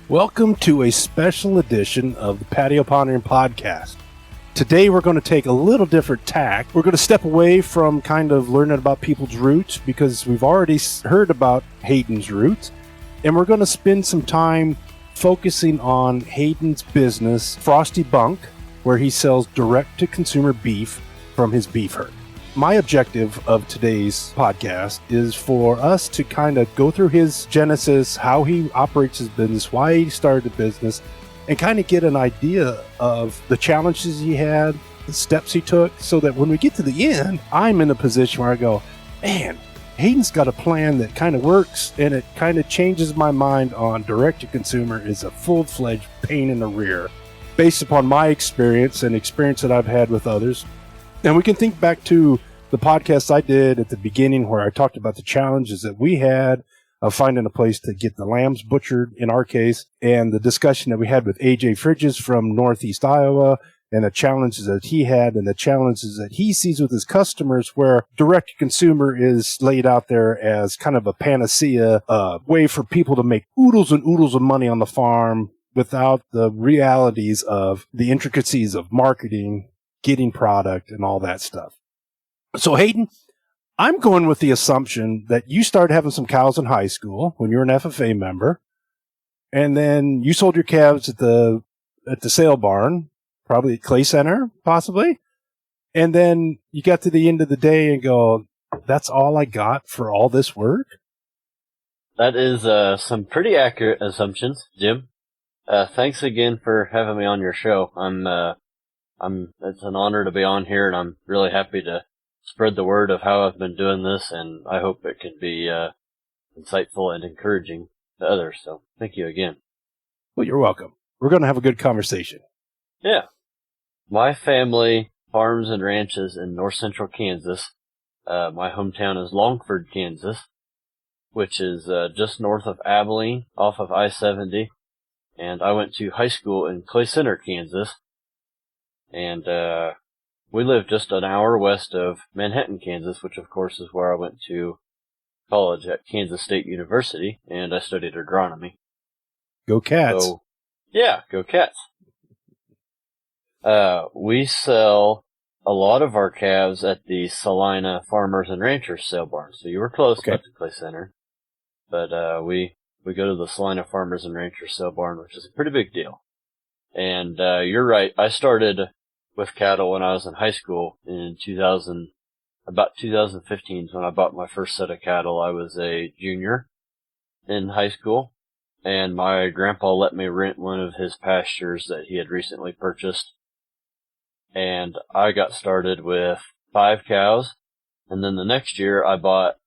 Welcome to a special edition of the Patio Ponderings podcast. Today we're going to take a little different tack. We're going to step away from kind of learning about people's roots because we've already heard about Hayden's roots, and we're going to spend some time focusing on Hayden's business, Frosty Bunk, where he sells direct-to-consumer beef from his beef herd. My objective of today's podcast is for us to kind of go through his genesis, how he operates his business, why he started the business, and kind of get an idea of the challenges he had, the steps he took, so that when we get to the end, I'm in a position where I go, man, Hayden's got a plan that kind of works, and it kind of changes my mind on direct-to-consumer is a full-fledged pain in the rear, based upon my experience and experience that I've had with others. And we can think back to the podcast I did at the beginning where I talked about the challenges that we had of finding a place to get the lambs butchered, in our case, and the discussion that we had with AJ Fridges from Northeast Iowa and the challenges that he had and the challenges that he sees with his customers where direct-to-consumer is laid out there as kind of a panacea, a way for people to make oodles and oodles of money on the farm without the realities of the intricacies of marketing, getting product, and all that stuff. So, Hayden, I'm going with the assumption that you started having some cows in high school when you were an FFA member, and then you sold your calves at the sale barn, probably at Clay Center, possibly, and then you got to the end of the day and go, that's all I got for all this work? That is some pretty accurate assumptions, Jim. Thanks again for having me on your show. It's an honor to be on here, and I'm really happy to spread the word of how I've been doing this, and I hope it can be insightful and encouraging to others. So thank you again. Well, you're welcome. We're going to have a good conversation. Yeah. My family farms and ranches in north central Kansas. My hometown is Longford, Kansas, which is just north of Abilene off of I-70. And I went to high school in Clay Center, Kansas. And we live just an hour west of Manhattan, Kansas, which of course is where I went to college at Kansas State University, and I studied agronomy. Go Cats. So, yeah, go Cats. We sell a lot of our calves at the Salina Farmers and Ranchers sale barn. So you were close, not to Clay Center. But we go to the Salina Farmers and Ranchers sale barn, which is a pretty big deal. And you're right, I started with cattle when I was in high school in about 2015 is when I bought my first set of cattle. I was a junior in high school, and my grandpa let me rent one of his pastures that he had recently purchased. And I got started with 5 cows, and then the next year I bought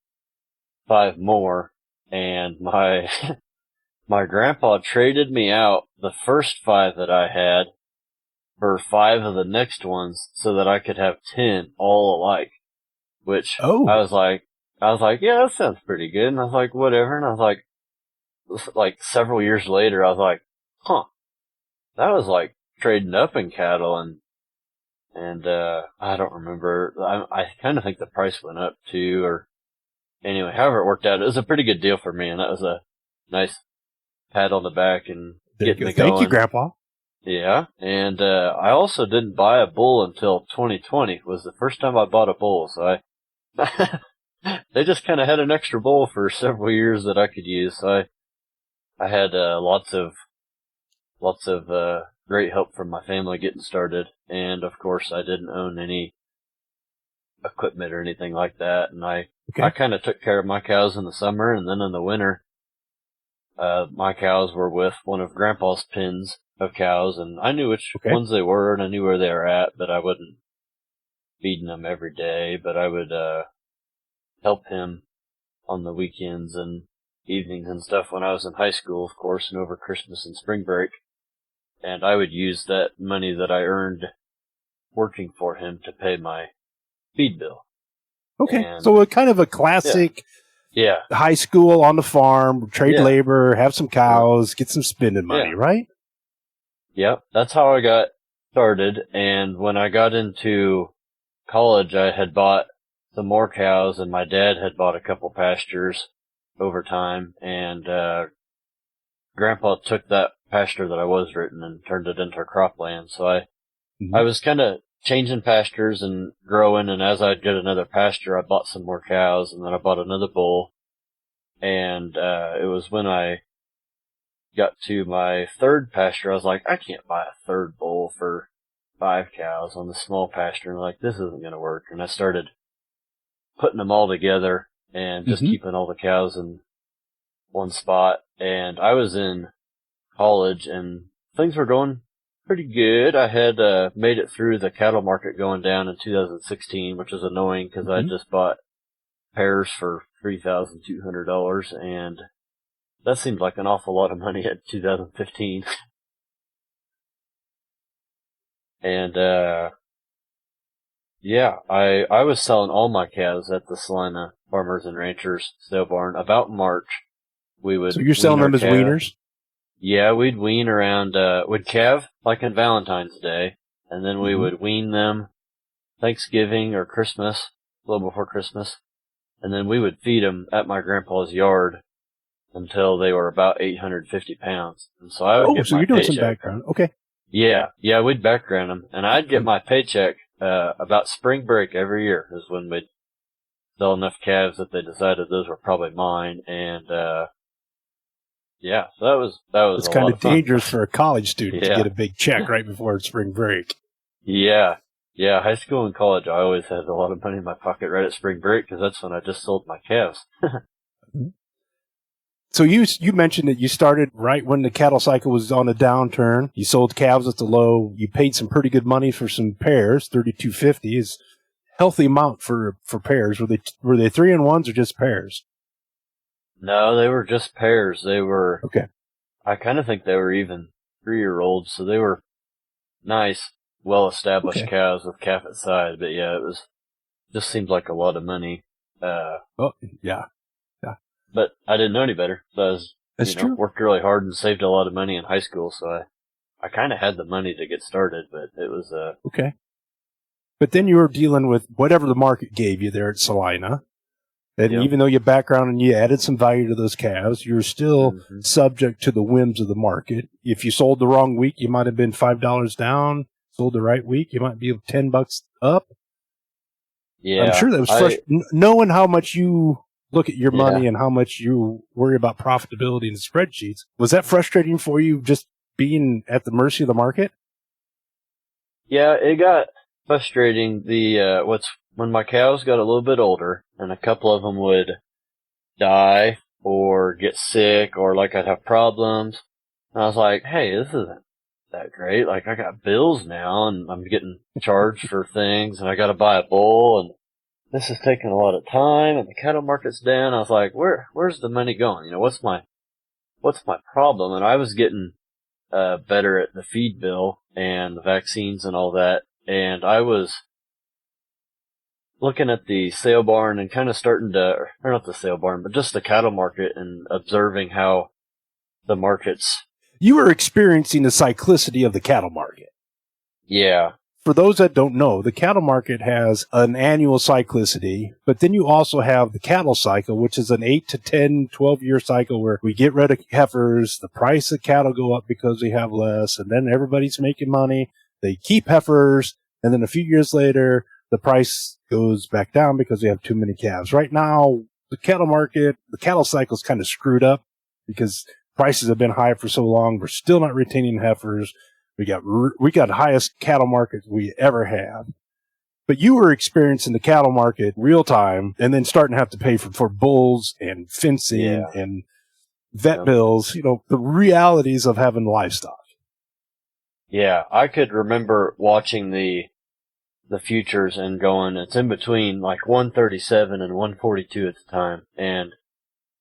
5 more, and my grandpa traded me out the first 5 that I had for 5 of the next ones so that I could have 10 all alike, which I was like, yeah, that sounds pretty good. And I was like, whatever. And I was like several years later, I was like, that was like trading up in cattle. And I don't remember. I kind of think the price went up too, or anyway, however it worked out, it was a pretty good deal for me. And that was a nice pat on the back and getting me going. Thank you, Grandpa. Yeah, and I also didn't buy a bull until 2020 was the first time I bought a bull, so they just kind of had an extra bull for several years that I could use. So I had lots of great help from my family getting started, and of course I didn't own any equipment or anything like that, and I kind of took care of my cows in the summer, and then in the winter, my cows were with one of Grandpa's pens of cows, and I knew which ones they were, and I knew where they were at, but I wouldn't feeding them every day, but I would help him on the weekends and evenings and stuff when I was in high school, of course, and over Christmas and spring break, and I would use that money that I earned working for him to pay my feed bill. Okay, and, so a kind of a classic high school on the farm, trade labor, have some cows, get some spending money, right? Yep, that's how I got started, and when I got into college, I had bought some more cows, and my dad had bought a couple pastures over time, and Grandpa took that pasture that I was rooting and turned it into cropland. So I was kind of changing pastures and growing, and as I'd get another pasture, I bought some more cows, and then I bought another bull. And it was when I got to my third pasture, I was like, I can't buy a third bull for 5 cows on the small pasture. And like, this isn't going to work. And I started putting them all together and just keeping all the cows in one spot. And I was in college and things were going pretty good. I had made it through the cattle market going down in 2016, which was annoying because I just bought pairs for $3,200, and that seemed like an awful lot of money at 2015. And yeah, I was selling all my calves at the Salina Farmers and Ranchers sale barn. About March, we would. So you're selling them as wieners? Yeah, we'd wean around. We'd calve like on Valentine's Day, and then we would wean them Thanksgiving or Christmas, a little before Christmas, and then we would feed them at my grandpa's yard until they were about 850 pounds. And so I would get so my you're doing paycheck. some background. Okay. Yeah, we'd background them, and I'd get my paycheck about spring break every year is when we'd sell enough calves that they decided those were probably mine, and yeah, so that was It's a kind lot of fun. dangerous for a college student to Yeah. get a big check right before spring break. Yeah, high school and college, I always had a lot of money in my pocket right at spring break because that's when I just sold my calves. So you mentioned that you started right when the cattle cycle was on a downturn. You sold calves at the low. You paid some pretty good money for some pairs. $3,250 is a healthy amount for pairs. Were they 3-in-1s or just pairs? No, they were just pairs. They were Okay. I kind of think they were even 3-year-olds, so they were nice, well-established cows with calf at side. But yeah, it just seemed like a lot of money. Yeah. But I didn't know any better. So I was, That's true. worked really hard and saved a lot of money in high school. So I kind of had the money to get started, but it was, Okay. But then you were dealing with whatever the market gave you there at Salina. And even though you background and you added some value to those calves, you're still subject to the whims of the market. If you sold the wrong week, you might have been $5 down. Sold the right week, you might be $10 up. Yeah. I'm sure that was frustrating. Knowing how much you look at your money and how much you worry about profitability in the spreadsheets. Was that frustrating for you just being at the mercy of the market? Yeah, it got frustrating. When my cows got a little bit older and a couple of them would die or get sick or like I'd have problems. And I was like, hey, this isn't that great. Like I got bills now and I'm getting charged for things and I got to buy a bull and this is taking a lot of time and the cattle market's down. I was like, where's the money going? What's my problem? And I was getting, better at the feed bill and the vaccines and all that. And I was looking at the sale barn and kind of starting to, or not the sale barn, but just the cattle market and observing how the markets. You were experiencing the cyclicity of the cattle market. Yeah. For those that don't know, the cattle market has an annual cyclicity, but then you also have the cattle cycle, which is an 8 to 10, 12-year cycle where we get rid of heifers, the price of cattle go up because we have less, and then everybody's making money. They keep heifers, and then a few years later, the price goes back down because we have too many calves. Right now, the cattle market, the cattle cycle is kind of screwed up because prices have been high for so long. We're still not retaining heifers. We got the highest cattle market we ever have. But you were experiencing the cattle market real time and then starting to have to pay for bulls and fencing and vet bills, the realities of having livestock. Yeah, I could remember watching the futures and going, it's in between like 137 and 142 at the time. And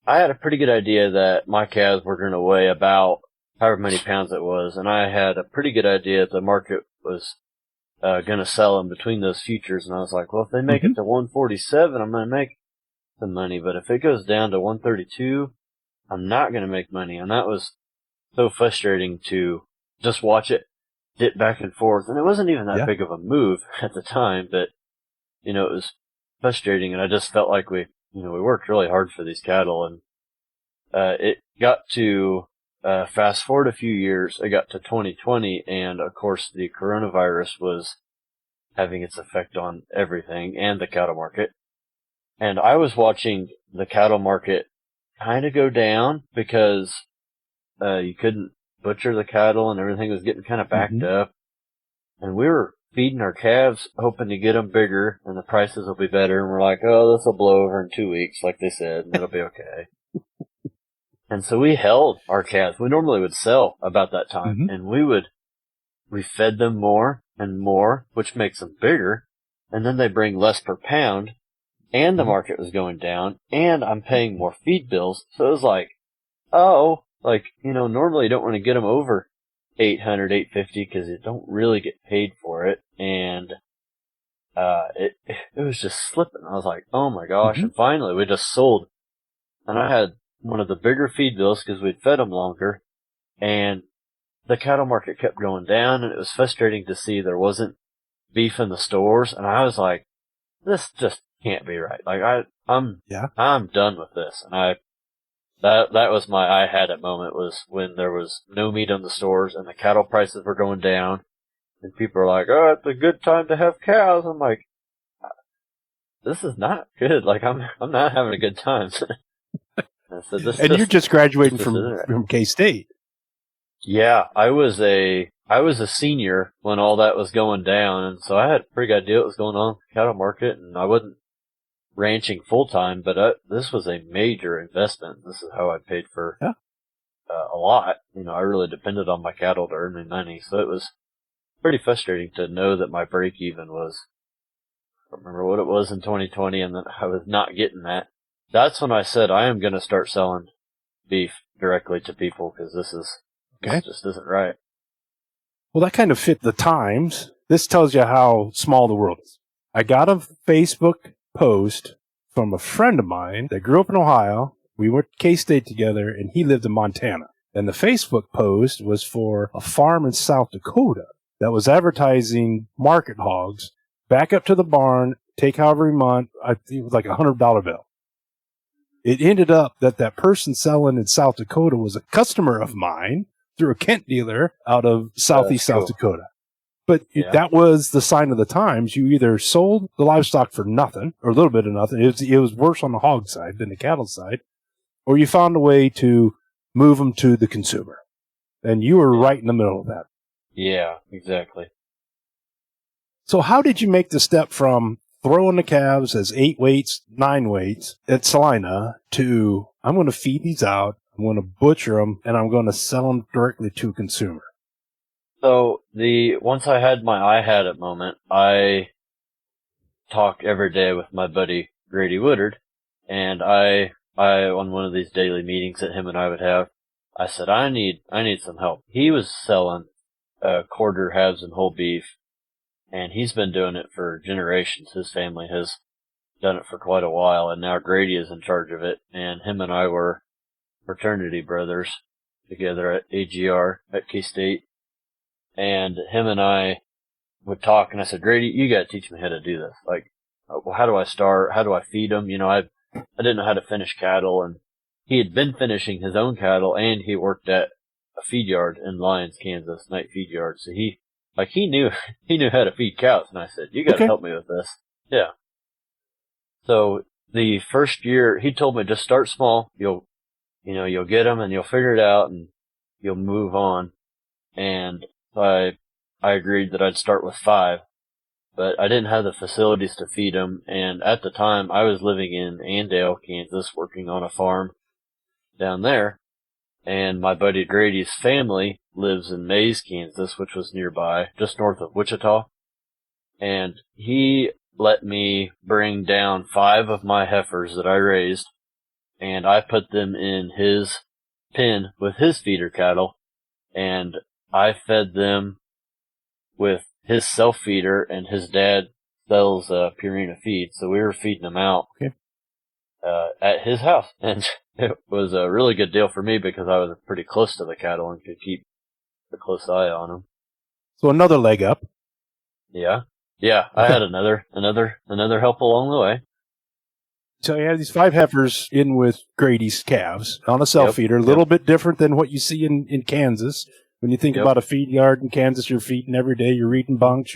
I had a pretty good idea that my calves were going to weigh about however many pounds it was, and I had a pretty good idea that the market was going to sell in between those futures, and I was like, well, if they make it to 147, I'm going to make some money, but if it goes down to 132, I'm not going to make money, and that was so frustrating to just watch it dip back and forth, and it wasn't even that big of a move at the time, but, it was frustrating, and I just felt like we worked really hard for these cattle, and it got to fast forward a few years, it got to 2020, and of course the coronavirus was having its effect on everything and the cattle market. And I was watching the cattle market kind of go down because you couldn't butcher the cattle and everything was getting kind of backed up. And we were feeding our calves, hoping to get them bigger and the prices will be better. And we're like, oh, this will blow over in 2 weeks, like they said, and it'll be okay. And so we held our calves. We normally would sell about that time, and we fed them more and more, which makes them bigger. And then they bring less per pound, and the market was going down, and I'm paying more feed bills. So it was like, normally you don't want to get them over $800, $850 because you don't really get paid for it. And it was just slipping. I was like, oh my gosh. And finally we just sold. And I had one of the bigger feed bills because we'd fed them longer. And the cattle market kept going down, and it was frustrating to see there wasn't beef in the stores. And I was like, this just can't be right. Like I'm done with this. And that was my I had it moment, was when there was no meat in the stores and the cattle prices were going down, and people are like, oh, it's a good time to have cows. I'm like, this is not good. Like I'm not having a good time. And you're just graduating from K-State. Yeah, I was a senior when all that was going down, and so I had a pretty good idea what was going on in the cattle market, and I wasn't ranching full time, but this was a major investment. This is how I paid for a lot. I really depended on my cattle to earn me money, so it was pretty frustrating to know that my break even was, I don't remember what it was in 2020, and that I was not getting that. That's when I said I am going to start selling beef directly to people, because this just isn't right. Well, that kind of fit the times. This tells you how small the world is. I got a Facebook post from a friend of mine that grew up in Ohio. We went to K-State together, and he lived in Montana. And the Facebook post was for a farm in South Dakota that was advertising market hogs, back up to the barn, take however many months. I think it was like a $100 bill. It ended up that person selling in South Dakota was a customer of mine through a Kent dealer out of southeast South Dakota. But that was the sign of the times. You either sold the livestock for nothing, or a little bit of nothing. It was worse on the hog side than the cattle side. Or you found a way to move them to the consumer. And you were right in the middle of that. Yeah, exactly. So how did you make the step from throwing the calves as 8 weights, 9 weights at Salina to, I'm going to feed these out, I'm going to butcher them, and I'm going to sell them directly to a consumer? So once I had my I had it moment, I talk every day with my buddy Grady Woodard, and I on one of these daily meetings that him and I would have, I said, I need some help. He was selling quarter halves and whole beef, and he's been doing it for generations. His family has done it for quite a while, and now Grady is in charge of it, and him and I were fraternity brothers together at AGR at K-State. And him and I would talk, and I said, Grady, you got to teach me how to do this. Like, well, how do I start? How do I feed them? I didn't know how to finish cattle, and he had been finishing his own cattle, and he worked at a feed yard in Lyons, Kansas, night feed yard. So he knew how to feed cows, and I said, you got to help me with this. Yeah. So the first year, he told me, just start small. You'll get them, and you'll figure it out, and you'll move on. And I agreed that I'd start with 5, but I didn't have the facilities to feed them. And at the time, I was living in Andale, Kansas, working on a farm down there. And my buddy Grady's family lives in Mays, Kansas, which was nearby, just north of Wichita. And he let me bring down 5 of my heifers that I raised, and I put them in his pen with his feeder cattle, and I fed them with his self-feeder, and his dad sells Purina feed, so we were feeding them out at his house. And it was a really good deal for me because I was pretty close to the cattle and could keep a close eye on them. So another leg up. Yeah. Yeah, I had another help along the way. So you have these 5 heifers in with Grady's calves on a self-feeder, a little bit different than what you see in Kansas. When you think about a feed yard in Kansas, you're feeding every day, you're eating bunks,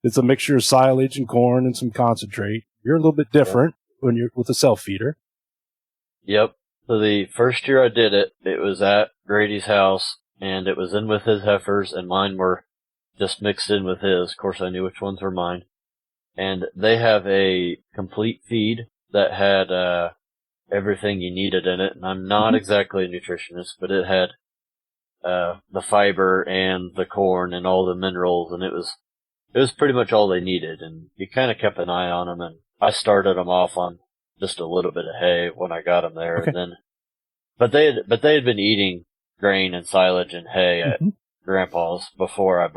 it's a mixture of silage and corn and some concentrate. You're a little bit different when you're with a self-feeder. Yep. So the first year I did it, it was at Grady's house, and it was in with his heifers, and mine were just mixed in with his. Of course, I knew which ones were mine. And they have a complete feed that had everything you needed in it. And I'm not exactly a nutritionist, but it had the fiber and the corn and all the minerals, and it was pretty much all they needed. And you kind of kept an eye on them, and I started them off on just a little bit of hay when I got them there, and then, but they had been eating grain and silage and hay at Grandpa's before I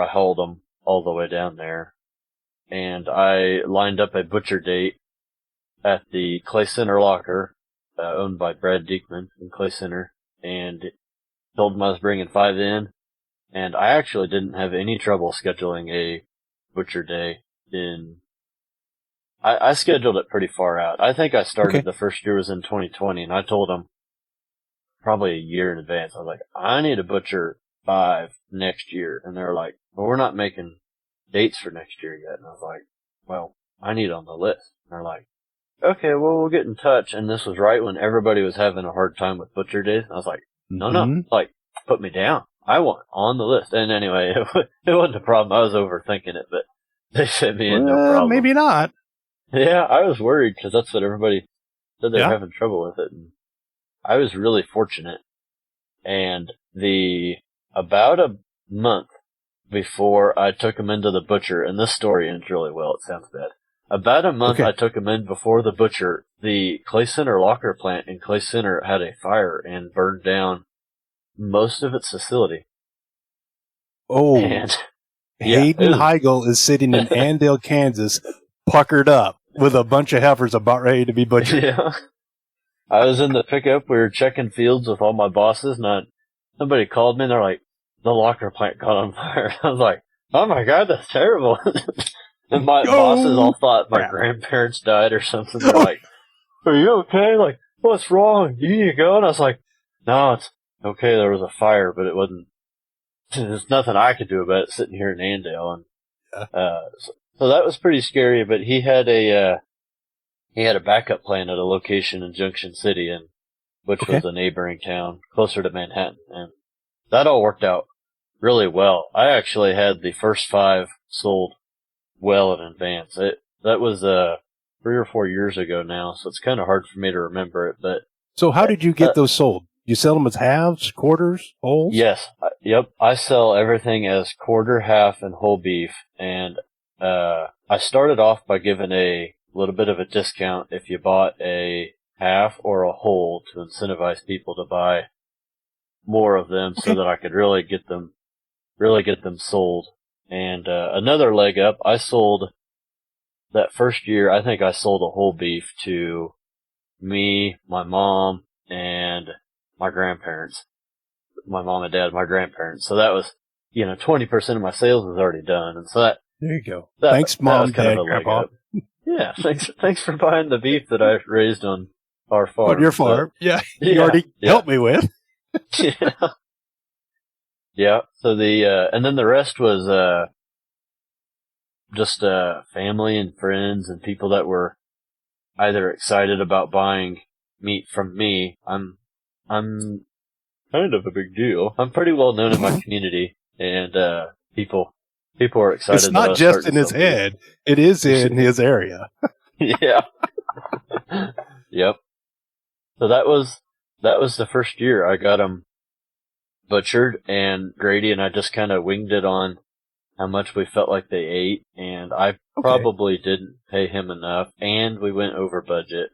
hauled them all the way down there. And I lined up a butcher date at the Clay Center locker, owned by Brad Diekman in Clay Center, and told him I was bringing 5 in, and I actually didn't have any trouble scheduling a butcher day I scheduled it pretty far out. I think I started the first year was in 2020, and I told him probably a year in advance. I was like, I need to butcher 5 next year. And they're like, well, we're not making dates for next year yet. And I was like, well, I need it on the list. And they're like, okay, well, we'll get in touch. And this was right when everybody was having a hard time with butcher days. And I was like, no, like, put me down. I want on the list. And anyway, it wasn't a problem. I was overthinking it, but they sent me in no problem. Maybe not. Yeah, I was worried because that's what everybody said they were having trouble with it. And I was really fortunate. And about a month before I took him into the butcher, and this story ends really well, it sounds bad. About a month I took him in before the butcher, the Clay Center locker plant in Clay Center had a fire and burned down most of its facility. Oh, and, Hayden Heigl is sitting in Andale, Kansas, puckered up with a bunch of heifers about ready to be butchered. Yeah. I was in the pickup. We were checking fields with all my bosses, and somebody called me, and they're like, the locker plant caught on fire. I was like, oh my God, that's terrible. And my bosses all thought my grandparents died or something. They're like, are you okay? Like, what's wrong? Do you need to go? And I was like, no, it's okay. There was a fire, but there's nothing I could do about it sitting here in Andale. And, so that was pretty scary, but he had a backup plan at a location in Junction City, which was a neighboring town closer to Manhattan, and that all worked out really well. I actually had the first 5 sold well in advance. That was 3 or 4 years ago now, so it's kind of hard for me to remember it. But so, how did you get those sold? You sell them as halves, quarters, wholes? Yes, yep. I sell everything as quarter, half, and whole beef, and I started off by giving a little bit of a discount if you bought a half or a whole to incentivize people to buy more of them so that I could really get them sold. And another leg up, I sold that first year, I think I sold a whole beef to me, my mom, and my grandparents. My mom and dad, my grandparents. So that was, 20% of my sales was already done. And so there you go. Thanks, Mom, Dad, Grandpa. Yeah, thanks for buying the beef that I raised on our farm. On your farm, you already helped me with. Yeah. So and then the rest was just family and friends and people that were either excited about buying meat from me. I'm kind of a big deal. I'm pretty well known in my community, and people are excited. It's not just in his head; it is in his area. Yeah. Yep. So that was the first year I got them butchered, and Grady and I just kind of winged it on how much we felt like they ate, and I probably didn't pay him enough, and we went over budget.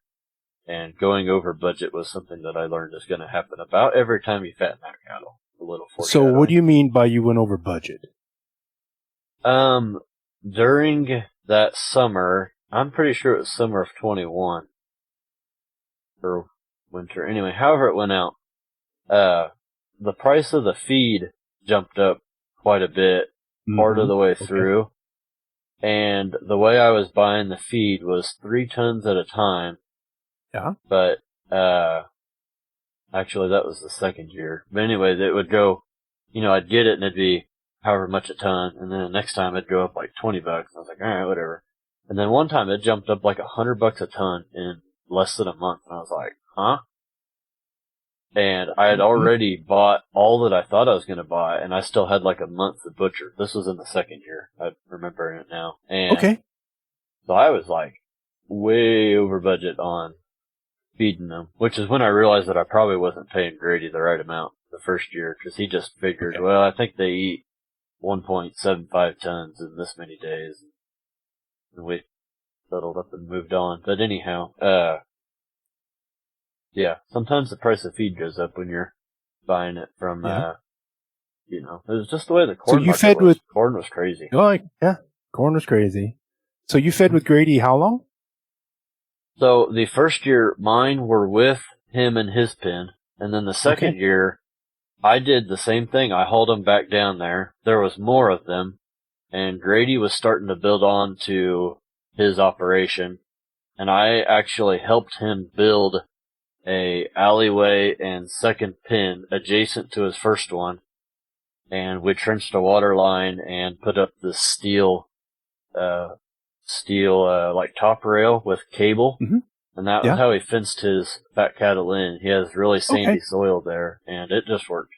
And going over budget was something that I learned is going to happen about every time you fatten out cattle. A little. So what do you mean by you went over budget? During that summer, I'm pretty sure it was summer of 21 or winter. Anyway, however it went out, the price of the feed jumped up quite a bit part of the way through. And the way I was buying the feed was 3 tons at a time. Yeah. But, actually that was the second year. But anyway, it would go, I'd get it and it'd be however much a ton. And then the next time it'd go up like $20. I was like, all right, whatever. And then one time it jumped up like $100 a ton in less than a month. And I was like, huh? And I had already bought all that I thought I was going to buy, and I still had like a month to butcher. This was in the second year. I'm remembering it now. And okay. So I was like way over budget on feeding them, which is when I realized that I probably wasn't paying Grady the right amount the first year, because he just figured, well, I think they eat 1.75 tons in this many days. And we settled up and moved on. But anyhow, yeah, sometimes the price of feed goes up when you're buying it from, it was just the way the corn market was. Corn was crazy. Oh, yeah, corn was crazy. So you fed with Grady how long? So the first year, mine were with him and his pen, and then the second year, I did the same thing. I hauled them back down there. There was more of them, and Grady was starting to build on to his operation, and I actually helped him build a alleyway and second pen adjacent to his first one, and we trenched a water line and put up this steel like top rail with cable, and that was how he fenced his fat cattle in. He has really sandy soil there, and it just worked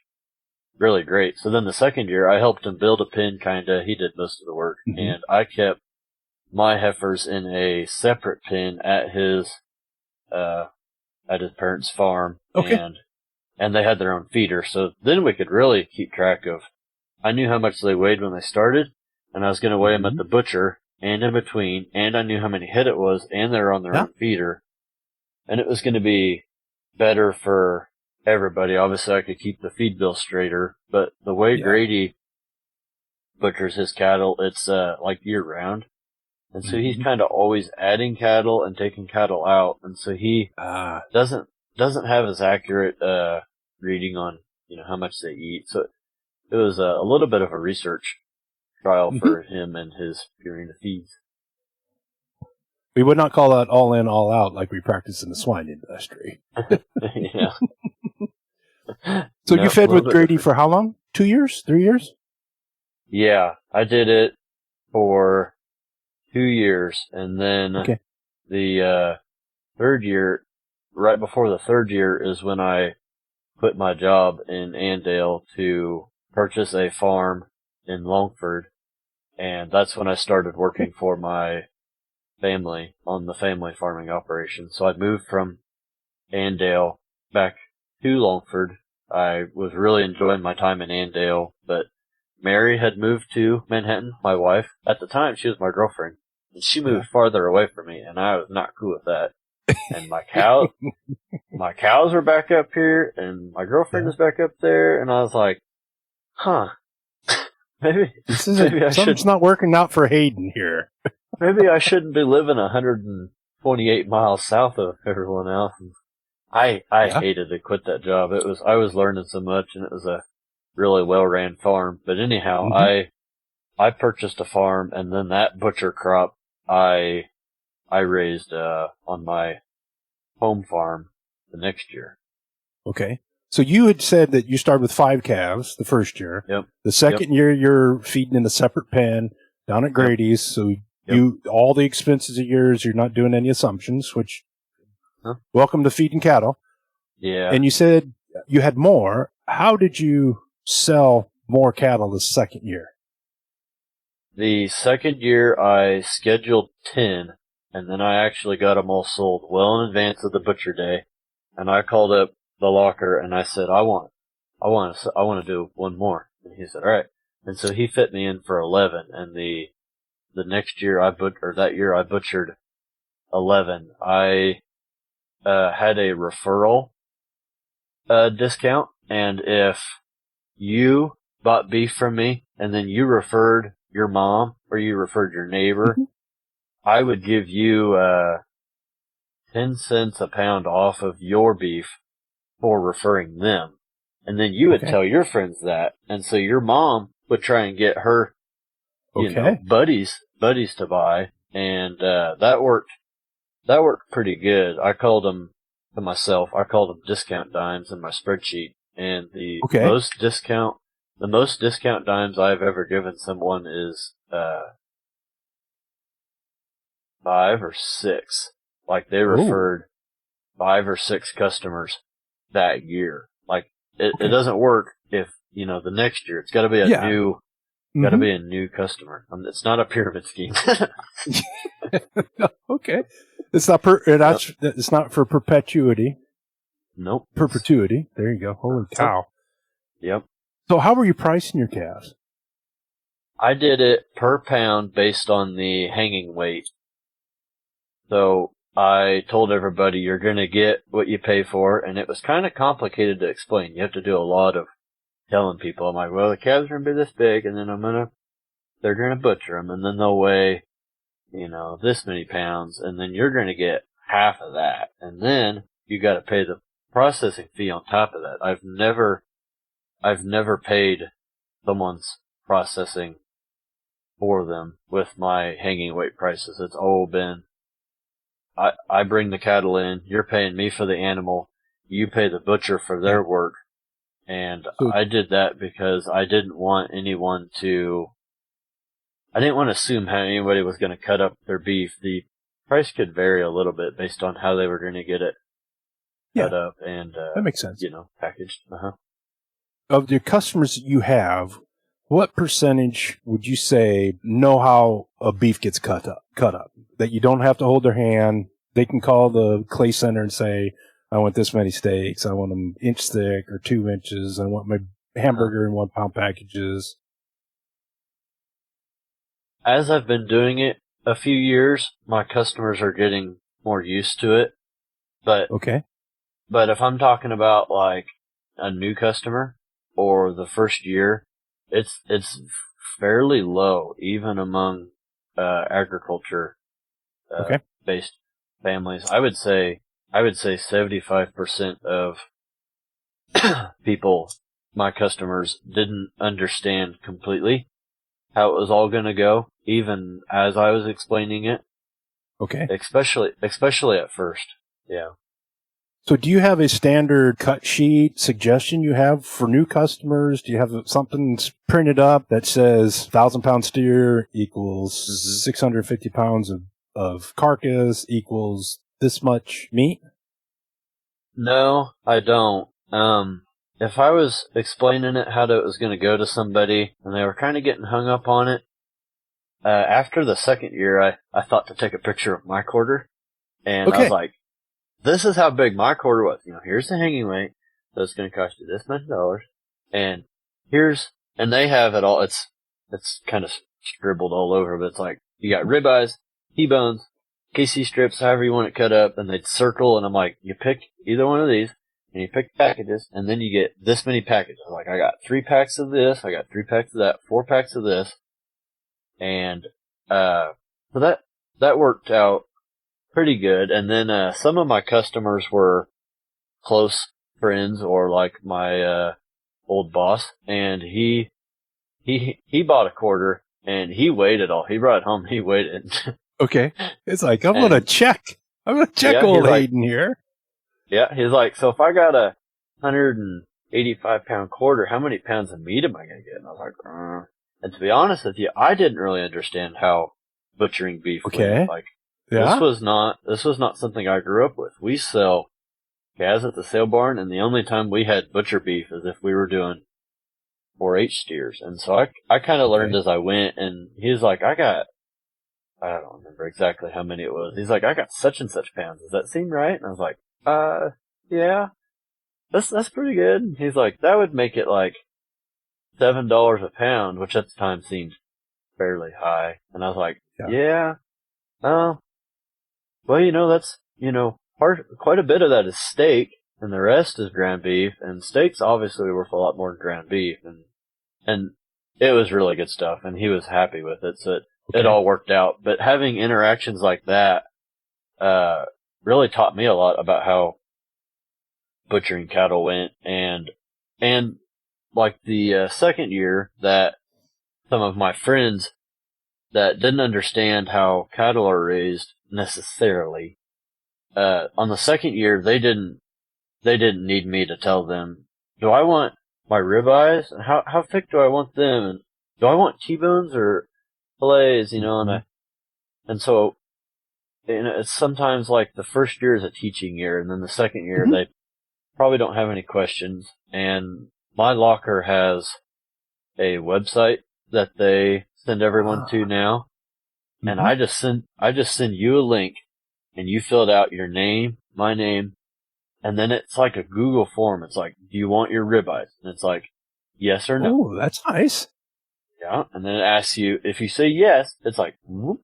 really great. So then the second year, I helped him build a pen, kinda. He did most of the work, and I kept my heifers in a separate pen at his parents' farm, and they had their own feeder. So then we could really keep track of. I knew how much they weighed when they started, and I was going to weigh them at the butcher and in between, and I knew how many head it was, and they're on their own feeder, and it was going to be better for everybody. Obviously, I could keep the feed bill straighter, but the way Grady butchers his cattle, it's like year round. And so he's kind of always adding cattle and taking cattle out, and so he doesn't have as accurate reading on how much they eat. So it was a little bit of a research trial for him and his Purina feeds. We would not call that all in, all out like we practice in the swine industry. Yeah. So you fed with Grady for how long? 2 years? 3 years? Yeah, I did it for 2 years, and then the third year, right before the third year, is when I quit my job in Andale to purchase a farm in Longford, and that's when I started working for my family on the family farming operation. So I moved from Andale back to Longford. I was really enjoying my time in Andale, but Mary had moved to Manhattan, my wife. At the time, she was my girlfriend. And she moved farther away from me, and I was not cool with that. And my cows were back up here, and my girlfriend is back up there, and I was like, maybe something's not working out for Hayden here. Maybe I shouldn't be living 128 miles south of everyone else. And I hated to quit that job. I was learning so much, and it was a really well-ran farm. But anyhow, I purchased a farm, and then that butcher crop I raised on my home farm the next year. Okay. So you had said that you started with 5 calves the first year. Yep. The second year you're feeding in a separate pen down at Grady's. So all the expenses are yours. You're not doing any assumptions, which welcome to feeding cattle. Yeah. And you said you had more. How did you sell more cattle the second year? The second year I scheduled 10, and then I actually got them all sold well in advance of the butcher day. And I called up the locker and I said, I want to do one more. And he said, all right. And so he fit me in for 11. And the next year I butchered 11. I had a referral discount, and if you bought beef from me and then you referred your mom or you referred your neighbor, I would give you 10 cents a pound off of your beef for referring them. And then you would tell your friends that. And so your mom would try and get her buddies buddies to buy, and that worked pretty good. I called them discount dimes in my spreadsheet, and the most discount dimes I've ever given someone is 5 or 6. Like, they referred 5 or 6 customers that year. Like, it doesn't work if, the next year it's got to be a new. Got to be a new customer. It's not a pyramid scheme. Okay, it's not it's not for perpetuity. Nope. Perpetuity. There you go. Holy cow. Yep. So how were you pricing your calves? I did it per pound based on the hanging weight. So I told everybody you're going to get what you pay for, and it was kind of complicated to explain. You have to do a lot of telling people. I'm like, well, the calves are going to be this big, and then they're going to butcher them, and then they'll weigh, this many pounds, and then you're going to get half of that, and then you got to pay the processing fee on top of that. I've never paid someone's processing for them with my hanging weight prices. It's all been, I bring the cattle in, you're paying me for the animal, you pay the butcher for their work. And I did that because I didn't want to assume how anybody was going to cut up their beef. The price could vary a little bit based on how they were going to get it cut up and, that makes sense. Packaged. Of the customers that you have, what percentage would you say know how a beef gets cut up? That you don't have to hold their hand. They can call the clay center and say, I want this many steaks. I want them inch thick or 2 inches. I want my hamburger in 1 pound packages. As I've been doing it a few years, my customers are getting more used to it. But if I'm talking about like a new customer or the first year, it's fairly low, even among agriculture based families. I would say 75% of people, my customers, didn't understand completely how it was all going to go, even as I was explaining it. Okay. Especially at first. Yeah. So do you have a standard cut sheet suggestion you have for new customers? Do you have something printed up that says 1,000-pound steer equals 650 pounds of carcass equals this much meat? No, I don't. If I was explaining it how it was going to go to somebody and they were kind of getting hung up on it, after the second year, I thought to take a picture of my quarter, and I was like, this is how big my quarter was. Here's the hanging weight, so it's going to cost you this much dollars, and they have it all. It's kind of scribbled all over, but it's like, you got ribeyes, T-bones, KC strips, however you want it cut up, and they'd circle, and I'm like, you pick either one of these, and you pick packages, and then you get this many packages. Like, I got 3 packs of this, I got 3 packs of that, 4 packs of this, and so that worked out pretty good. And then some of my customers were close friends or like my old boss, and he bought a quarter and he weighed it all. He brought it home, he weighed it. Okay. It's like, I'm going to check old Hayden here. Yeah, he's like, so if I got a 185-pound quarter, how many pounds of meat am I going to get? And I was like, And to be honest with you, I didn't really understand how butchering beef went. Like, this was not something I grew up with. We sell calves at the sale barn, and the only time we had butcher beef is if we were doing 4-H steers. And so I kind of learned as I went, and he was like, I don't remember exactly how many it was. He's like, I got such and such pounds. Does that seem right? And I was like, yeah, that's pretty good. And he's like, that would make it like $7 a pound, which at the time seemed fairly high. And I was like, well, that's, quite a bit of that is steak, and the rest is ground beef, and steak's obviously worth a lot more than ground beef, and it was really good stuff, and he was happy with it, so it all worked out. But having interactions like that, really taught me a lot about how butchering cattle went, and like the second year that some of my friends that didn't understand how cattle are raised necessarily. On the second year, they didn't need me to tell them, do I want my ribeyes? And how thick do I want them? And do I want T-bones or fillets? And so, it's sometimes like the first year is a teaching year, and then the second year they probably don't have any questions. And my locker has a website that they send everyone to now. And I just send you a link, and you filled out your name, my name, and then it's like a Google form. It's like, do you want your ribeyes? And it's like, yes or no. Oh, that's nice. Yeah. And then it asks you, if you say yes, it's like, whoop.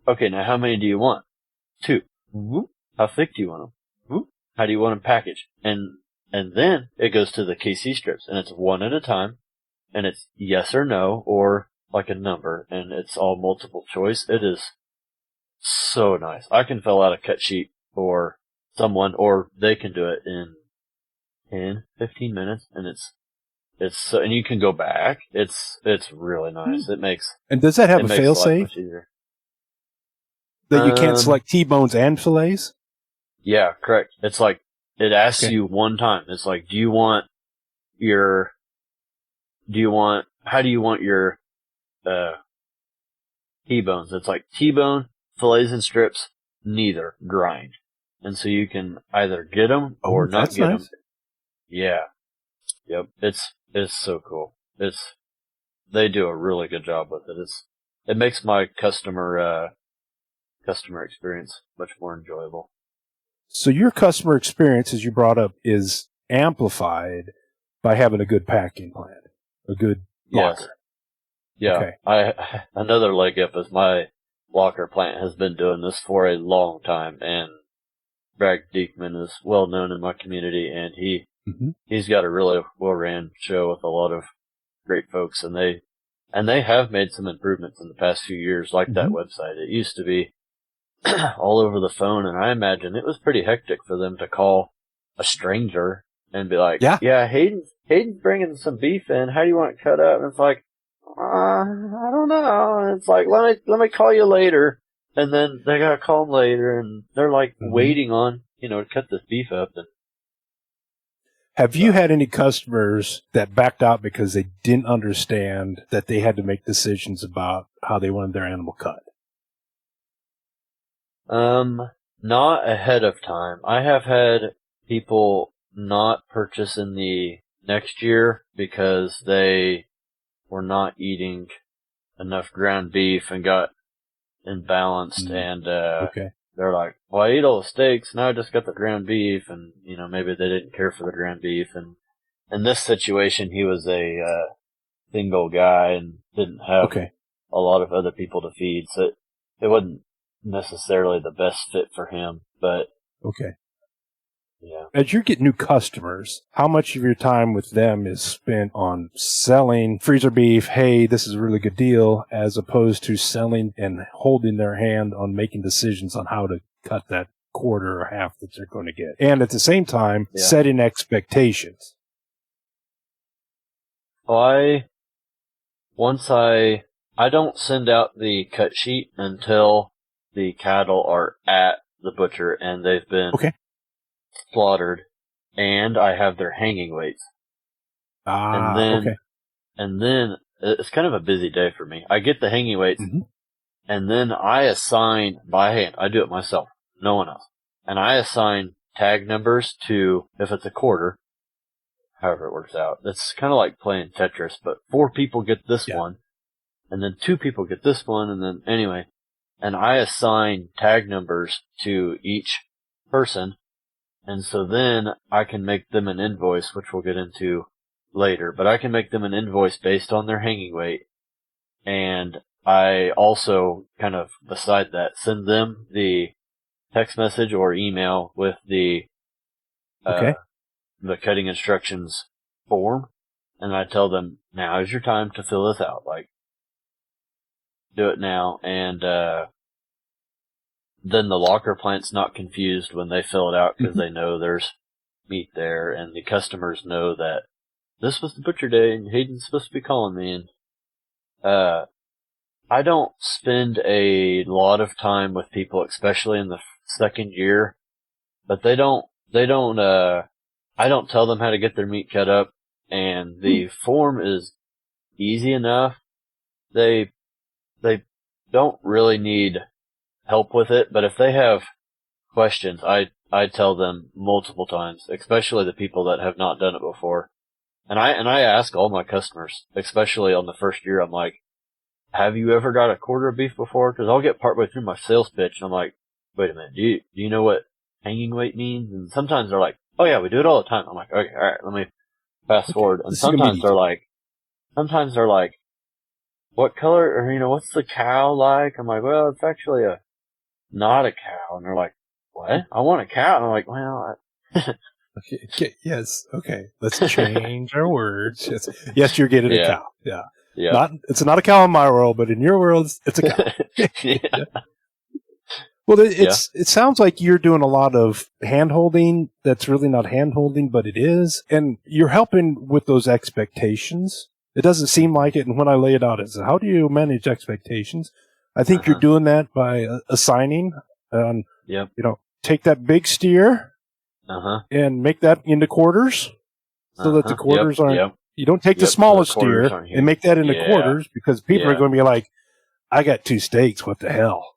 Okay, now how many do you want? 2. Whoop. How thick do you want them? Whoop. How do you want them packaged? And then it goes to the KC strips, and it's one at a time, and it's yes or no, or like a number, and it's all multiple choice. It is so nice. I can fill out a cut sheet for someone, or they can do it in 10, 15 minutes, and it's so, and you can go back. It's really nice. It makes, and does that have a fail life safe much easier. that you can't select T-bones and fillets? Yeah, correct. It's like, it asks you one time. It's like, how do you want your T-bones? It's like T-bone, fillets and strips, neither, grind. And so you can either get them or not get them. Yeah. Yep. It's so cool. They do a really good job with it. It makes my customer experience much more enjoyable. So your customer experience, as you brought up, is amplified by having a good packing plan, a good locker. Yes. Yeah. Okay. Another leg up is my locker plant has been doing this for a long time, and Bragg Diekman is well known in my community, and he's got a really well ran show with a lot of great folks, and they have made some improvements in the past few years, like that website. It used to be all over the phone, and I imagine it was pretty hectic for them to call a stranger and be like, yeah, Hayden's bringing some beef in. How do you want it cut up? And it's like, I don't know. And it's like, let me call you later. And then they gotta call them later, and they're like waiting on, to cut this beef up. And have you had any customers that backed out because they didn't understand that they had to make decisions about how they wanted their animal cut? Not ahead of time. I have had people not purchase in the next year because they were not eating enough ground beef and got imbalanced, and they're like, well, I ate all the steaks, now I just got the ground beef, and maybe they didn't care for the ground beef. And in this situation, he was a single guy and didn't have a lot of other people to feed, so it wasn't necessarily the best fit for him. But as you get new customers, how much of your time with them is spent on selling freezer beef, hey, this is a really good deal, as opposed to selling and holding their hand on making decisions on how to cut that quarter or half that they're going to get, and at the same time setting expectations? I don't send out the cut sheet until the cattle are at the butcher and they've been slaughtered, and I have their hanging weights. And then it's kind of a busy day for me. I get the hanging weights, and then I assign by hand. I do it myself, no one else. And I assign tag numbers to, if it's a quarter, however it works out. It's kind of like playing Tetris, but 4 people get this one, and then 2 people get this one, and then anyway. And I assign tag numbers to each person, and so then I can make them an invoice, which we'll get into later, but I can make them an invoice based on their hanging weight. And I also kind of, beside that, send them the text message or email with the cutting instructions form, and I tell them, now is your time to fill this out. Like, do it now. And then the locker plant's not confused when they fill it out, because they know there's meat there, and the customers know that this was the butcher day and Hayden's supposed to be calling me. And I don't spend a lot of time with people, especially in the second year, but I don't tell them how to get their meat cut up, and the form is easy enough. They don't really need help with it, but if they have questions, I tell them multiple times, especially the people that have not done it before. And I ask all my customers, especially on the first year, I'm like, have you ever got a quarter of beef before? Because I'll get partway through my sales pitch and I'm like, wait a minute, do you know what hanging weight means? And sometimes they're like, oh yeah, we do it all the time. I'm like, okay, all right, let me fast forward. And sometimes they're like, what color, or what's the cow like? I'm like, well, it's actually not a cow. And they're like, what? I want a cow. And I'm like, well, Okay. Yes. Okay. Let's change our words. Yes, you're getting a cow. Yeah. Yeah. It's not a cow in my world, but in your world, it's a cow. Yeah. Well, it sounds like you're doing a lot of hand-holding that's really not hand-holding, but it is. And you're helping with those expectations. It doesn't seem like it. And when I lay it out, it's how do you manage expectations? I think you're doing that by assigning, take that big steer and make that into quarters so that the quarters aren't. You don't take the smallest steer and make that into quarters because people are going to be like, I got 2 steaks. What the hell?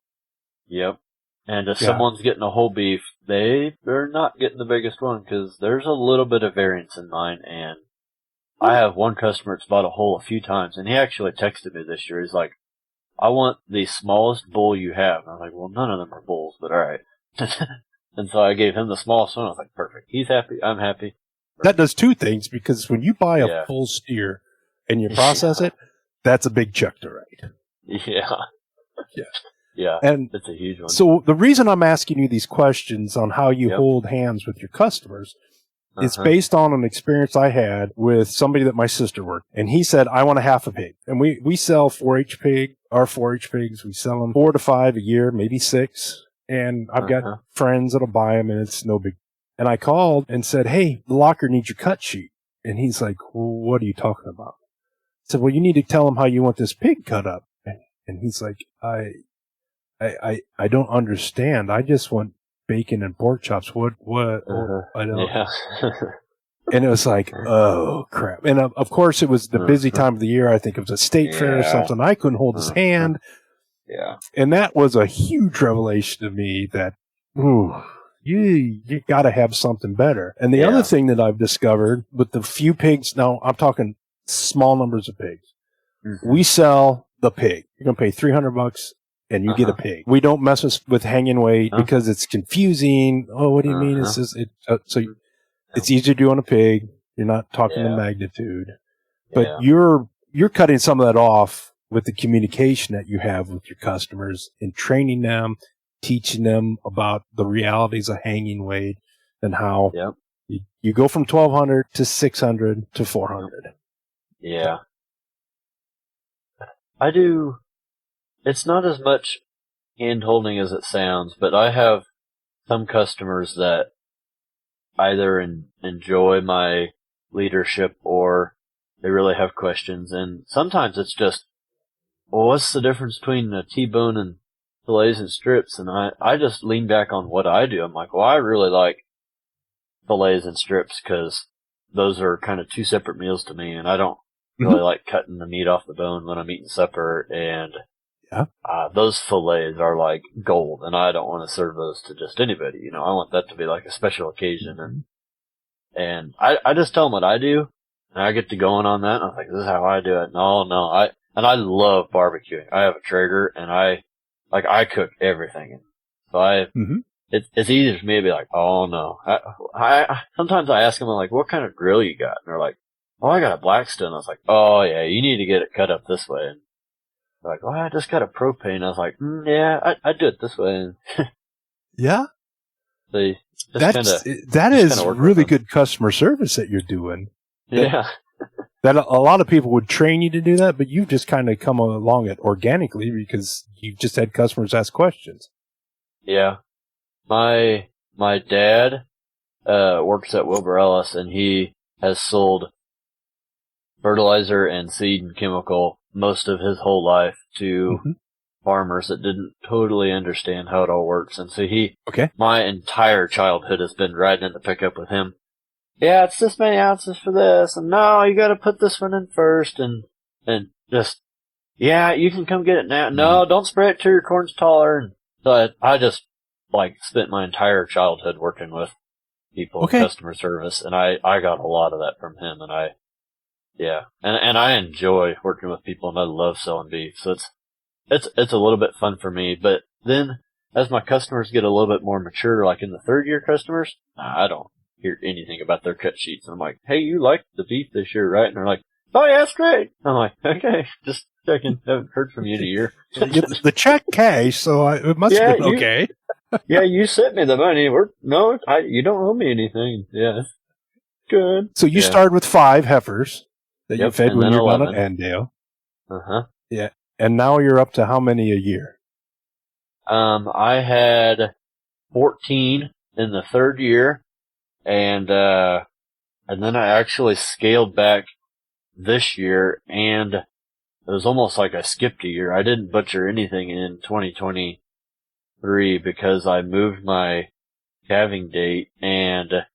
Yep. And if someone's getting a whole beef, they're not getting the biggest one because there's a little bit of variance in mine. And I have one customer that's bought a whole a few times, and he actually texted me this year. He's like, I want the smallest bull you have. And I'm like, well, none of them are bulls, but all right. And so I gave him the smallest one. I was like, perfect. He's happy. I'm happy. That does 2 things, because when you buy a full steer and you process it, that's a big check to write. Yeah. Yeah. Yeah. And it's a huge one. So the reason I'm asking you these questions on how you hold hands with your customers is based on an experience I had with somebody that my sister worked. And he said, I want a half a pig. And we sell 4-H our 4-H pigs. We sell them 4 to 5 a year, maybe 6. And I've got friends that'll buy them, and it's no big. And I called and said, hey, the locker needs your cut sheet. And he's like, well, what are you talking about? I said, well, you need to tell him how you want this pig cut up. And he's like, I don't understand. I just want bacon and pork chops. What? I don't. Yeah. And it was like, oh crap. And of course it was the busy time of the year. I think it was a state fair or something. I couldn't hold his hand. Yeah. And that was a huge revelation to me that, you got to have something better. And the other thing that I've discovered with the few pigs, now I'm talking small numbers of pigs. We sell the pig. You're going to pay $300 and you get a pig. We don't mess with hanging weight because it's confusing. Oh, what do you mean? It's easier to do on a pig. You're not talking the magnitude, but you're cutting some of that off with the communication that you have with your customers and training them, teaching them about the realities of hanging weight and how you go from 1,200 to 600 to 400. Yeah. I do. It's not as much hand holding as it sounds, but I have some customers that either enjoy my leadership or they really have questions. And sometimes it's just, well, what's the difference between a T-bone and fillets and strips? And I just lean back on what I do. I'm like, well, I really like fillets and strips because those are kind of 2 separate meals to me, and I don't really like cutting the meat off the bone when I'm eating supper. And those fillets are like gold, and I don't want to serve those to just anybody. I want that to be like a special occasion. And I just tell them what I do, and I get to going on that. And I'm like, this is how I do it. No, I love barbecuing. I have a Traeger, and I cook everything. So it's easy for me to be like, oh no. I sometimes I ask them, like, what kind of grill you got? And they're like, oh, I got a Blackstone. I was like, oh yeah, you need to get it cut up this way. And they're like, oh, I just got a propane. I was like, yeah, I do it this way. Yeah. That is really good customer service that you're doing. Yeah. That a lot of people would train you to do that, but you've just kind of come along it organically because you've just had customers ask questions. Yeah. My dad works at Wilbur Ellis, and he has sold fertilizer and seed and chemical most of his whole life to farmers that didn't totally understand how it all works. And so my entire childhood has been riding in the pickup with him. Yeah, it's this many ounces for this, and no, you gotta put this one in first, and just, yeah, you can come get it now. No, don't spray it till your corn's taller. And so I just, spent my entire childhood working with people in customer service, and I got a lot of that from him, and and I enjoy working with people, and I love selling beef, so it's a little bit fun for me. But then, as my customers get a little bit more mature, like in the third-year customers, I don't hear anything about their cut sheets. And I'm like, hey, you liked the beef this year, right? And they're like, oh, yeah, that's great. I'm like, okay, just checking. Haven't heard from you in a year. The check cash, so it must have been okay. Yeah, you sent me the money. You don't owe me anything. Yeah, good. So you started with 5 heifers that you fed when you were down at 11. Andale. Yeah. And now you're up to how many a year? I had 14 in the third year, and then I actually scaled back this year, and it was almost like I skipped a year. I didn't butcher anything in 2023 because I moved my calving date, and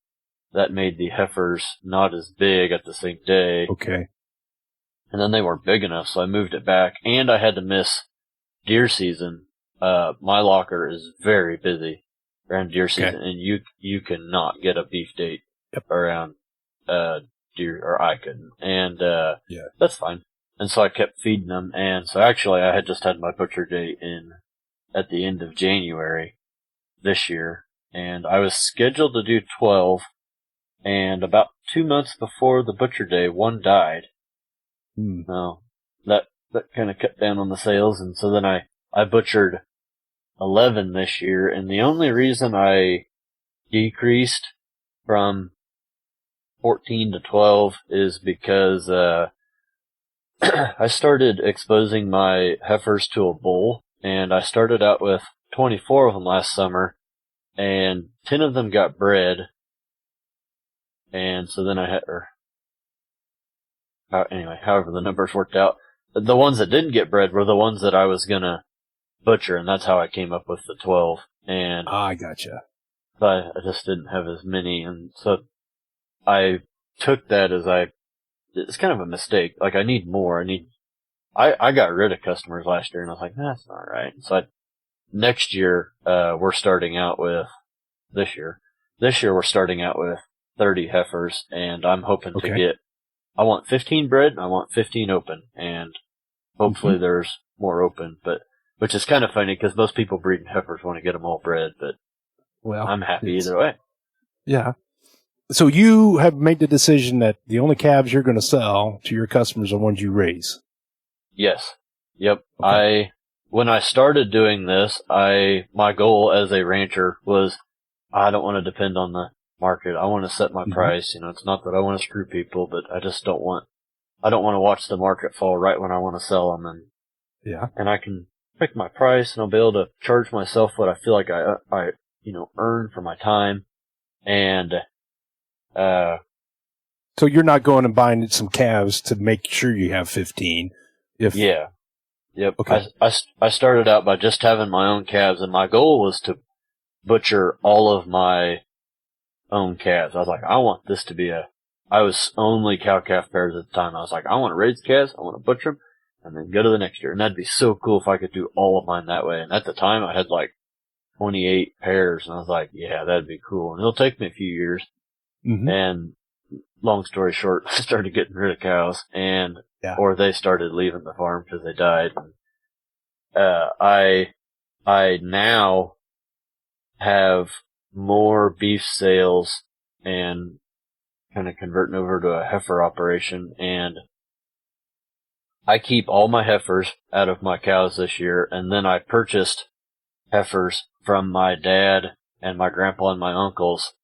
that made the heifers not as big at the same day. Okay. And then they weren't big enough, so I moved it back, and I had to miss deer season. My locker is very busy around deer season, and you cannot get a beef date around deer, or I couldn't, and that's fine. And so I kept feeding them, and so actually I had just had my butcher date at the end of January this year, and I was scheduled to do 12, and about 2 months before the butcher day, one died. No, that kind of cut down on the sales, and so then I butchered 11 this year, and the only reason I decreased from 14 to 12 is because I started exposing my heifers to a bull, and I started out with 24 of them last summer, and 10 of them got bred, and so then I had, however the numbers worked out, the ones that didn't get bred were the ones that I was gonna butcher, and that's how I came up with the 12. And I gotcha. But I just didn't have as many, and so I took that as it's kind of a mistake. Like, I need more. I got rid of customers last year, and I was like, that's not right. So next year, we're starting out with, this year we're starting out with 30 heifers, and I'm hoping to get, I want 15 bred, and I want 15 open, and hopefully there's more open, which is kind of funny because most people breeding heifers want to get them all bred, but I'm happy either way. Yeah. So you have made the decision that the only calves you're going to sell to your customers are ones you raise. Yes. Yep. Okay. When I started doing this, my goal as a rancher was, I don't want to depend on the market. I want to set my price. It's not that I want to screw people, but I just don't want to watch the market fall right when I want to sell them. And I can pick my price, and I'll be able to charge myself what I feel like I earn for my time. And, so you're not going and buying some calves to make sure you have 15. Yeah. Yep. Okay. I started out by just having my own calves, and my goal was to butcher all of my own calves. I was like, I want this to be I was only cow-calf pairs at the time. I was like, I want to raise calves, I want to butcher them, and then go to the next year. And that'd be so cool if I could do all of mine that way. And at the time, I had 28 pairs, and I was like, yeah, that'd be cool. And it'll take me a few years. And long story short, I started getting rid of cows, or they started leaving the farm because they died. And, I now have more beef sales and kind of converting over to a heifer operation, and I keep all my heifers out of my cows this year, and then I purchased heifers from my dad and my grandpa and my uncle's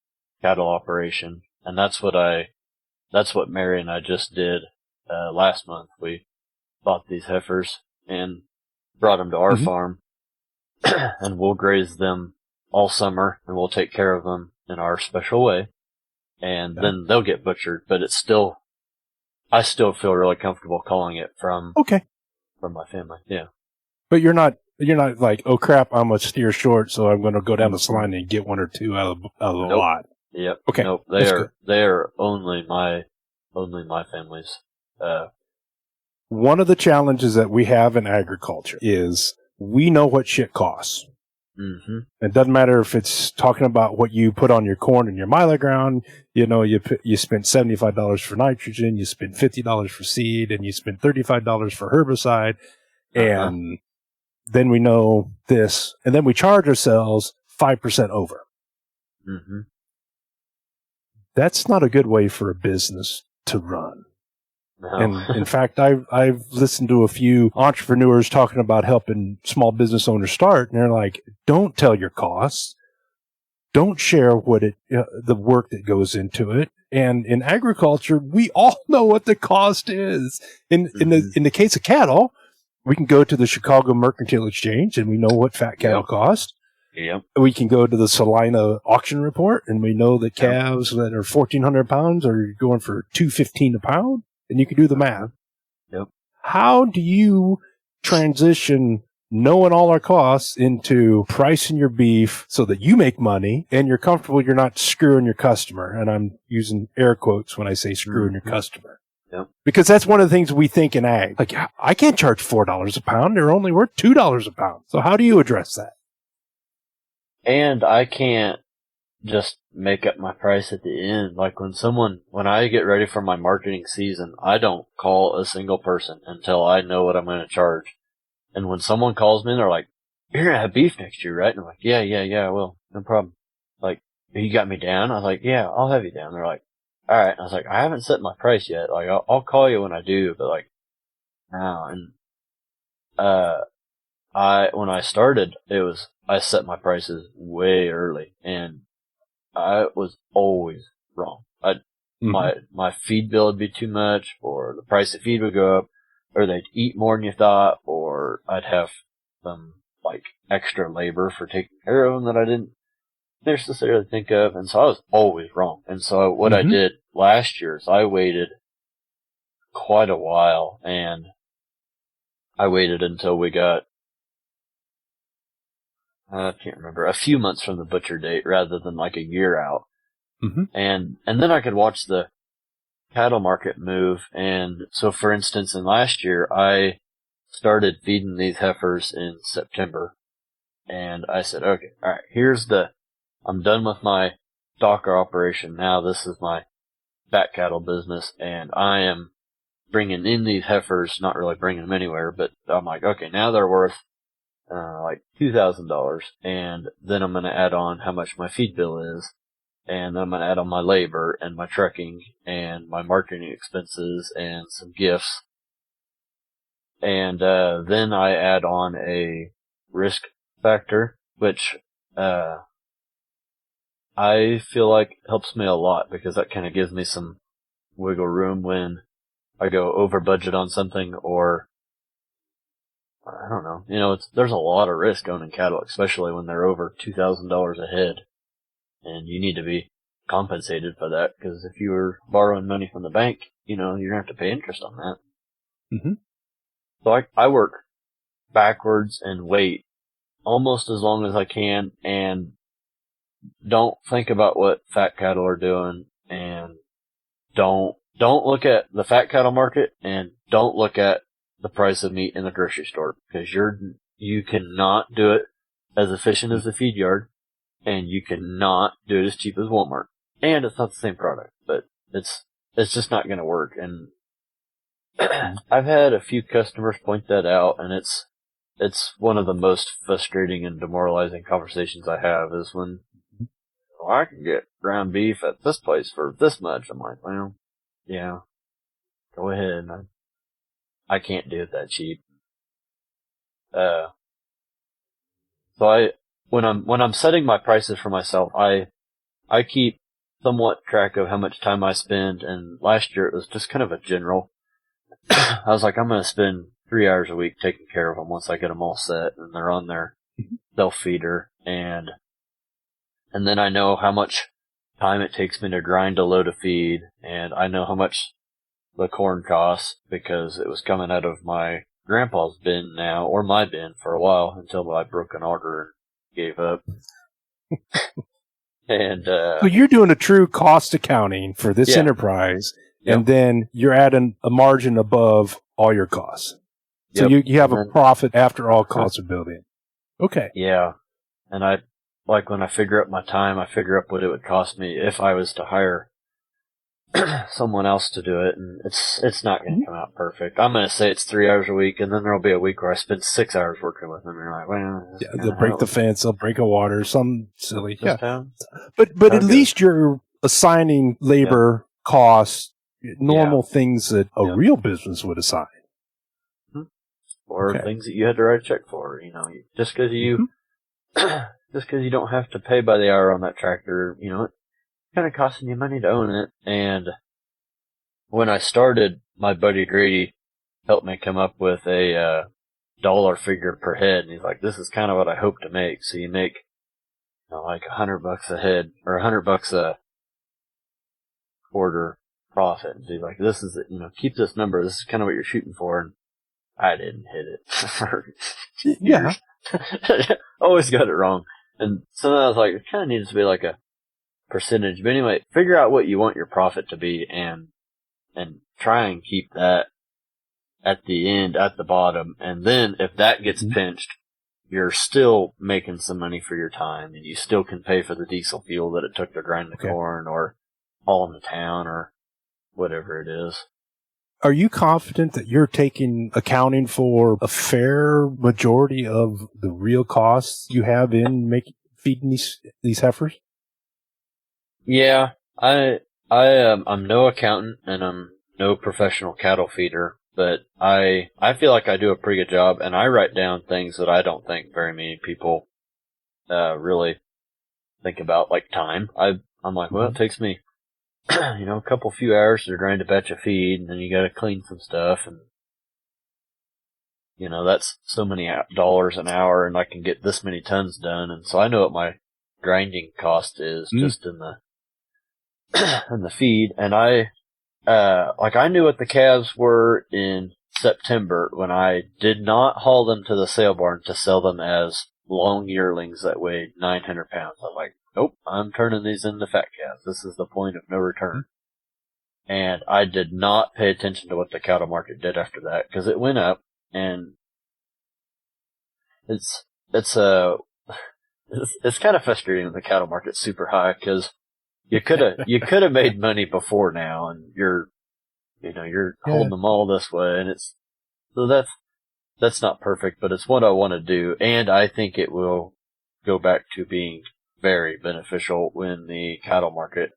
cattle operation, and that's what Mary and I just did last month. We bought these heifers and brought them to our farm, and we'll graze them all summer, and we'll take care of them in our special way, and then they'll get butchered. But I still feel really comfortable calling it from from my family. Yeah. But you're not like, oh crap, I'm a steer short, so I'm going to go down the Salina and get one or two out of the Nope. lot. Yep. Okay. Nope. They are only my family's. One of the challenges that we have in agriculture is we know what shit costs. Mm-hmm. It doesn't matter if it's talking about what you put on your corn and your milo ground. You spent $75 for nitrogen, you spent $50 for seed, and you spent $35 for herbicide. And then we know this, and then we charge ourselves 5% over. Mm-hmm. That's not a good way for a business to run. No. And in fact, I've listened to a few entrepreneurs talking about helping small business owners start, and they're like, don't tell your costs. Don't share the work that goes into it. And in agriculture, we all know what the cost is. In the case of cattle, we can go to the Chicago Mercantile Exchange and we know what fat cattle cost. Yep. We can go to the Salina auction report and we know that calves that are 1,400 pounds are going for $2.15 a pound. And you can do the math. Yep. How do you transition knowing all our costs into pricing your beef so that you make money and you're comfortable, you're not screwing your customer? And I'm using air quotes when I say screwing your customer. Yep. Because that's one of the things we think in ag. Like, I can't charge $4 a pound. They're only worth $2 a pound. So how do you address that? And I can't just make up my price at the end. Like when I get ready for my marketing season, I don't call a single person until I know what I'm going to charge. And when someone calls me and they're like, you're going to have beef next year, right? And I'm like, yeah, I will. No problem. Like, you got me down? I was like, yeah, I'll have you down. They're like, all right. And I was like, I haven't set my price yet. Like, I'll call you when I do, but like, no. And, when I started, I set my prices way early and I was always wrong. My feed bill would be too much, or the price of feed would go up, or they'd eat more than you thought, or I'd have some like extra labor for taking care of them that I didn't necessarily think of, and so I was always wrong. And so what I did last year is I waited quite a while, and I waited until we got, I can't remember, a few months from the butcher date rather than like a year out. Mm-hmm. And then I could watch the cattle market move. And so, for instance, in last year, I started feeding these heifers in September. And I said, okay, all right, I'm done with my stocker operation now. This is my fat cattle business. And I am bringing in these heifers, not really bringing them anywhere, but I'm like, okay, now they're worth like $2,000. And then I'm going to add on how much my feed bill is. And then I'm going to add on my labor and my trucking and my marketing expenses and some gifts. And then I add on a risk factor, which I feel like helps me a lot because that kind of gives me some wiggle room when I go over budget on something, or I don't know. There's a lot of risk owning cattle, especially when they're over $2,000 a head. And you need to be compensated for that, because if you were borrowing money from the bank, you're going to have to pay interest on that. Mm-hmm. So I work backwards and wait almost as long as I can, and don't think about what fat cattle are doing, and don't look at the fat cattle market, and don't look at the price of meat in the grocery store, because you cannot do it as efficient as the feed yard. And you cannot do it as cheap as Walmart. And it's not the same product, but it's just not going to work. And I've had a few customers point that out, and it's one of the most frustrating and demoralizing conversations I have is when, I can get ground beef at this place for this much. I'm like, well, yeah, go ahead. I can't do it that cheap. So when I'm setting my prices for myself, I keep somewhat track of how much time I spend, and last year it was just kind of a general. I was like, I'm going to spend 3 hours a week taking care of them once I get them all set and they're on their self-feeder, and then I know how much time it takes me to grind a load of feed, and I know how much the corn costs because it was coming out of my Grandpa's bin now, or my bin for a while until I broke an auger and gave up. And so you're doing a true cost accounting for this enterprise, and then you're adding a margin above all your costs. So you have a profit after all costs are built in. Okay. Yeah. And I, like when I figure up my time, I figure up what it would cost me if I was to hire someone else to do it, and it's not going to come out perfect. I'm going to say it's 3 hours a week, and then there'll be a week where I spend 6 hours working with them. And you're like, well, they'll break the fence, they'll break a water, some silly. Yeah. But at least you're assigning labor costs, normal things that a real business would assign. Or things that you had to write a check for. Just because you don't have to pay by the hour on that tractor, it's kind of costing you money to own it. And when I started, my buddy Grady helped me come up with a dollar figure per head, and he's like, "This is kind of what I hope to make." So you make like $100 a head, or $100 a quarter profit. And he's like, "This is keep this number. This is kind of what you're shooting for." And I didn't hit it for years. Always got it wrong. And so I was like, it kind of needs to be like a percentage. But anyway, figure out what you want your profit to be and try and keep that at the end, at the bottom. And then if that gets pinched, you're still making some money for your time, and you still can pay for the diesel fuel that it took to grind the corn or haul them to town or whatever it is. Are you confident that you're taking accounting for a fair majority of the real costs you have in feeding these heifers? Yeah, I'm no accountant and I'm no professional cattle feeder, but I feel like I do a pretty good job, and I write down things that I don't think very many people really think about, like time. I'm like, well, it takes me a few hours to grind a batch of feed, and then you gotta clean some stuff, and, that's so many dollars an hour, and I can get this many tons done, and so I know what my grinding cost is just in the feed, and I knew what the calves were in September when I did not haul them to the sale barn to sell them as long yearlings that weighed 900 pounds. I'm like, nope, I'm turning these into fat calves. This is the point of no return. And I did not pay attention to what the cattle market did after that, because it went up, and it's kind of frustrating when the cattle market's super high, because you could have made money before now, and you're holding them all this way, and that's not perfect, but it's what I want to do, and I think it will go back to being very beneficial when the cattle market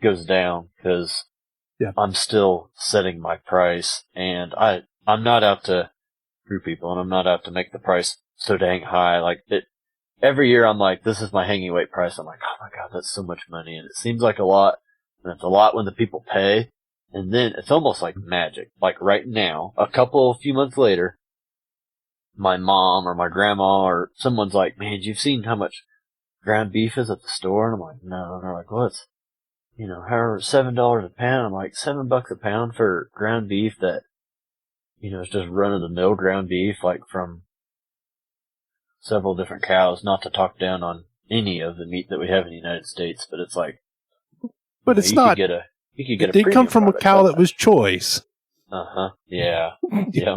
goes down, because I'm still setting my price, and I'm not out to screw people, and I'm not out to make the price so dang high. Like every year I'm like, this is my hanging weight price. I'm like, oh my God, that's so much money, and it seems like a lot, and it's a lot when the people pay, and then it's almost like magic. Like right now, a few months later, my mom or my grandma or someone's like, man, you've seen how much ground beef is at the store? And I'm like, no. And they're like, well, it's, however, $7 a pound. I'm like, $7 a pound for ground beef that, is just run-of-the-mill ground beef, like from several different cows, not to talk down on any of the meat that we have in the United States, but it's like, but it's not, you could get it did come from a cow that was choice. Yeah. Yeah.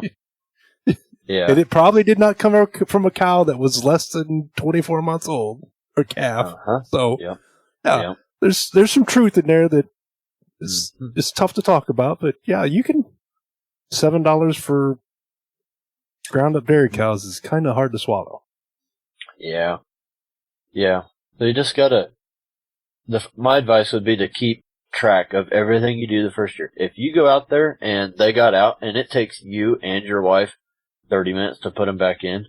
Yeah. And it probably did not come from a cow that was less than 24 months old, or calf. So, there's some truth in there that is tough to talk about, but yeah, you can, $7 for ground up dairy cows is kind of hard to swallow. Yeah. Yeah. So you just gotta, my advice would be to keep track of everything you do the first year. If you go out there and they got out and it takes you and your wife 30 minutes to put them back in,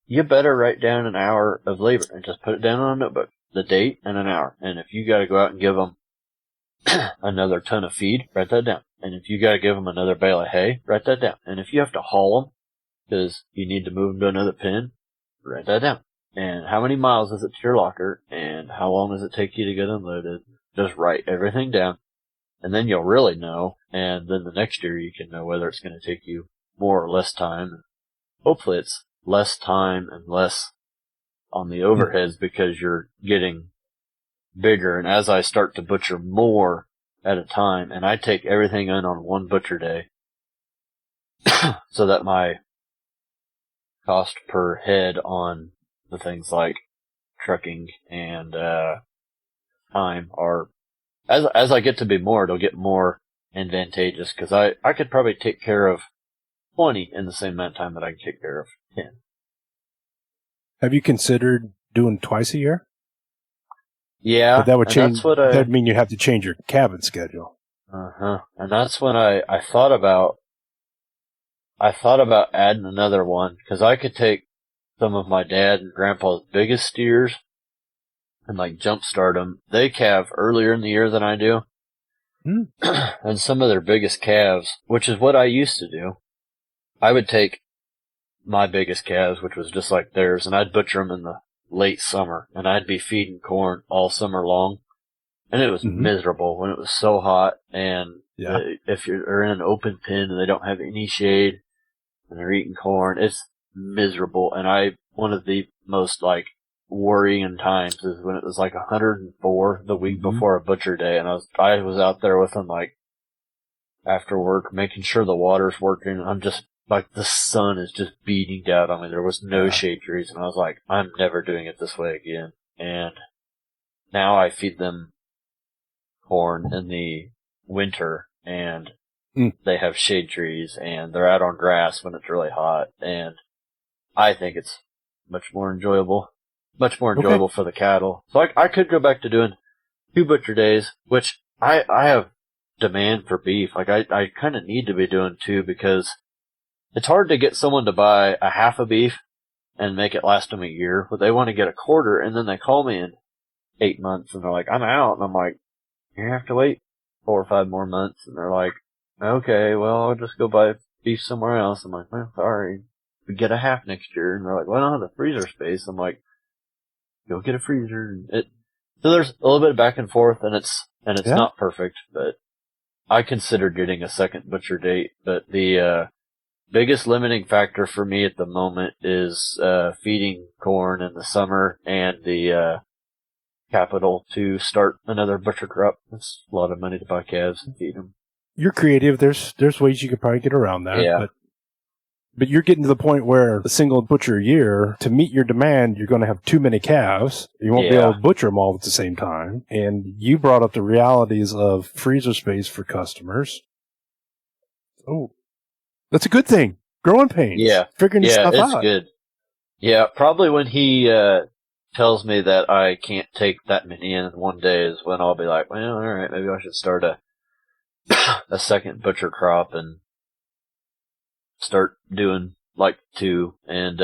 you better write down an hour of labor and just put it down on a notebook, the date and an hour. And if you got to go out and give them another ton of feed, write that down. And if you got to give them another bale of hay, write that down. And if you have to haul them because you need to move them to another pen, write that down. And how many miles is it to your locker, and how long does it take you to get unloaded? Just write everything down, and then you'll really know, and then the next year you can know whether it's going to take you more or less time. Hopefully it's less time and less on the overheads because you're getting bigger. And as I start to butcher more at a time, and I take everything in on one butcher day, so that my cost per head on the things like trucking and time are, as I get to be more, it'll get more advantageous because I could probably take care of 20 in the same amount of time that I can take care of 10. Have you considered doing twice a year? Yeah, but that would change. That'd mean you have to change your cabin schedule. And that's when I thought about adding another one because I could take some of my dad and grandpa's biggest steers and like jumpstart them. They calve earlier in the year than I do. And some of their biggest calves, which is what I used to do, I would take my biggest calves, which was just like theirs, and I'd butcher them in the late summer, and I'd be feeding corn all summer long. And it was miserable when it was so hot, and if you're in an open pen and they don't have any shade, and they're eating corn, it's miserable. And one of the most like worrying times is when it was like 104 the week before a butcher day, and I was out there with them like after work, making sure the water's working. And I'm just like, the sun is just beating down on me. There was no shade trees, and I was like, I'm never doing it this way again. And now I feed them corn in the winter, and they have shade trees, and they're out on grass when it's really hot, and I think it's much more enjoyable for the cattle. So I could go back to doing 2 butcher days, which I have demand for beef. Like I kind of need to be doing 2 because it's hard to get someone to buy a half a beef and make it last them a year, but they want to get a quarter, and then they call me in 8 months and they're like, I'm out, and I'm like, you have to wait 4 or 5 more months, and they're like, okay, well, I'll just go buy beef somewhere else. I'm like, well, sorry, we get a half next year, and they're like, well, I don't have the freezer space. I'm like, go get a freezer. So there's a little bit of back and forth, and it's not perfect, but I considered getting a second butcher date, but the biggest limiting factor for me at the moment is feeding corn in the summer and the capital to start another butcher crop. It's a lot of money to buy calves and feed them. You're creative. There's ways you could probably get around that. Yeah. But you're getting to the point where a single butcher a year, to meet your demand, you're going to have too many calves. You won't be able to butcher them all at the same time. And you brought up the realities of freezer space for customers. Oh, that's a good thing. Growing pains. Yeah. Figuring stuff out. Yeah, it's good. Yeah, probably when he tells me that I can't take that many in one day is when I'll be like, well, all right, maybe I should start a second butcher crop and start doing like 2. And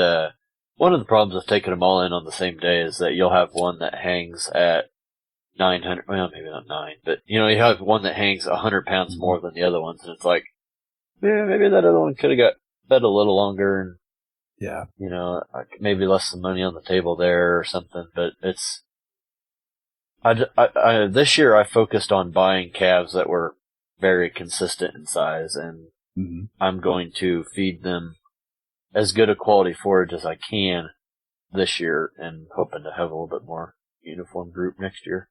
one of the problems with taking them all in on the same day is that you'll have one that hangs at 900, well, maybe not 9, but you have one that hangs 100 pounds more than the other ones, and it's like, yeah, maybe that other one could have got fed a little longer, and maybe left some money on the table there or something. But it's, this year I focused on buying calves that were very consistent in size, and I'm going to feed them as good a quality forage as I can this year, and hoping to have a little bit more uniform group next year.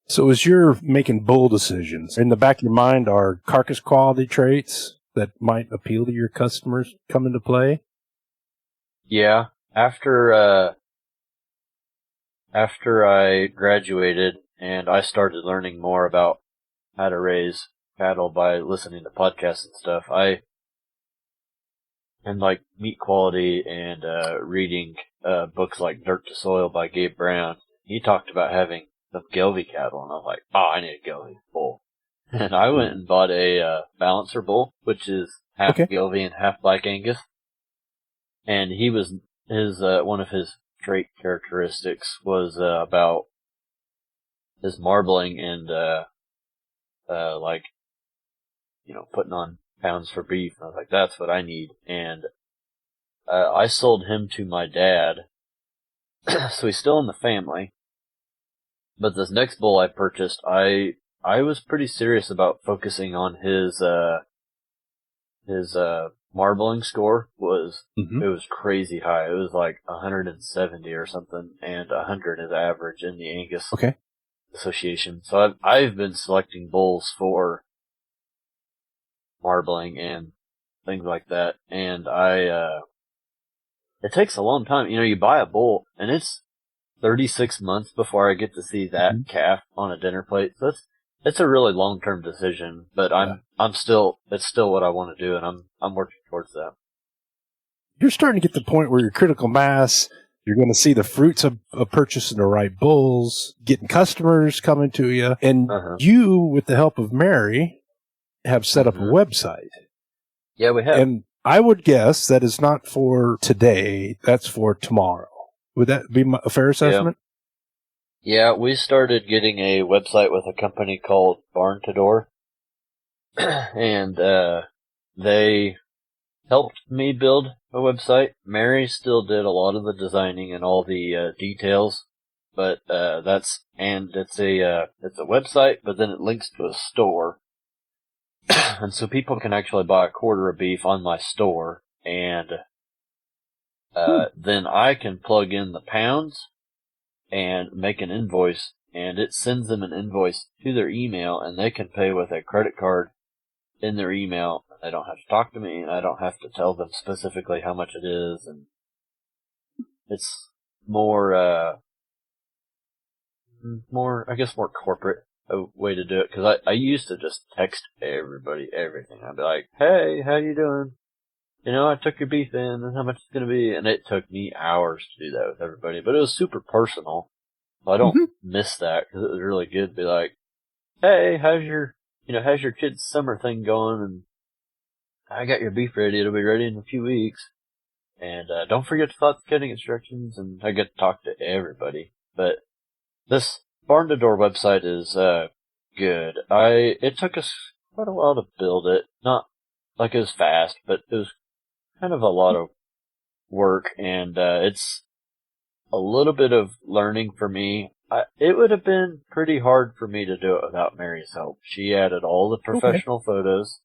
So as you're making bull decisions, in the back of your mind are carcass quality traits that might appeal to your customers come into play? Yeah. After I graduated and I started learning more about how to raise cattle by listening to podcasts and stuff, and like meat quality and reading books like Dirt to Soil by Gabe Brown, he talked about having some Gelbvieh cattle, and I was like, oh, I need a Gelbvieh bull. And I went and bought a balancer bull, which is half Gelbvieh and half Black Angus. And his one of his trait characteristics was about his marbling and putting on pounds for beef. And I was like, that's what I need. And I sold him to my dad, so he's still in the family. But this next bull I purchased, I was pretty serious about focusing on his marbling score was, it was crazy high. It was like 170 or something, and 100 is average in the Angus Association. So I've been selecting bulls for marbling and things like that, and it takes a long time. You know, you buy a bull, and it's 36 months before I get to see that calf on a dinner plate. So it's a really long-term decision, but it's still what I want to do, and I'm working towards that. You're starting to get to the point where your critical mass, you're going to see the fruits of purchasing the right bulls, getting customers coming to you, and you, with the help of Mary, have set up a website. Yeah, we have. And I would guess that is not for today, that's for tomorrow. Would that be a fair assessment? Yeah, we started getting a website with a company called Barn to Door, and they helped me build a website. Mary still did a lot of the designing and all the details, but it's a website, but then it links to a store, and so people can actually buy a quarter of beef on my store, and then I can plug in the pounds and make an invoice, and it sends them an invoice to their email, and they can pay with a credit card in their email. They don't have to talk to me, and I don't have to tell them specifically how much it is, and it's more corporate way to do it, because I used to just text everybody everything. I'd be like, hey, how you doing? You know, I took your beef in, and how much it's going to be, and it took me hours to do that with everybody, but it was super personal. I don't miss that, because it was really good to be like, hey, how's your kid's summer thing going, and I got your beef ready, it'll be ready in a few weeks, and don't forget to fill out the cutting instructions, and I get to talk to everybody. But this Barn to Door website is good. It took us quite a while to build it, not like it was fast, but it was kind of a lot of work, and it's a little bit of learning for me. It would have been pretty hard for me to do it without Mary's help. She added all the professional photos,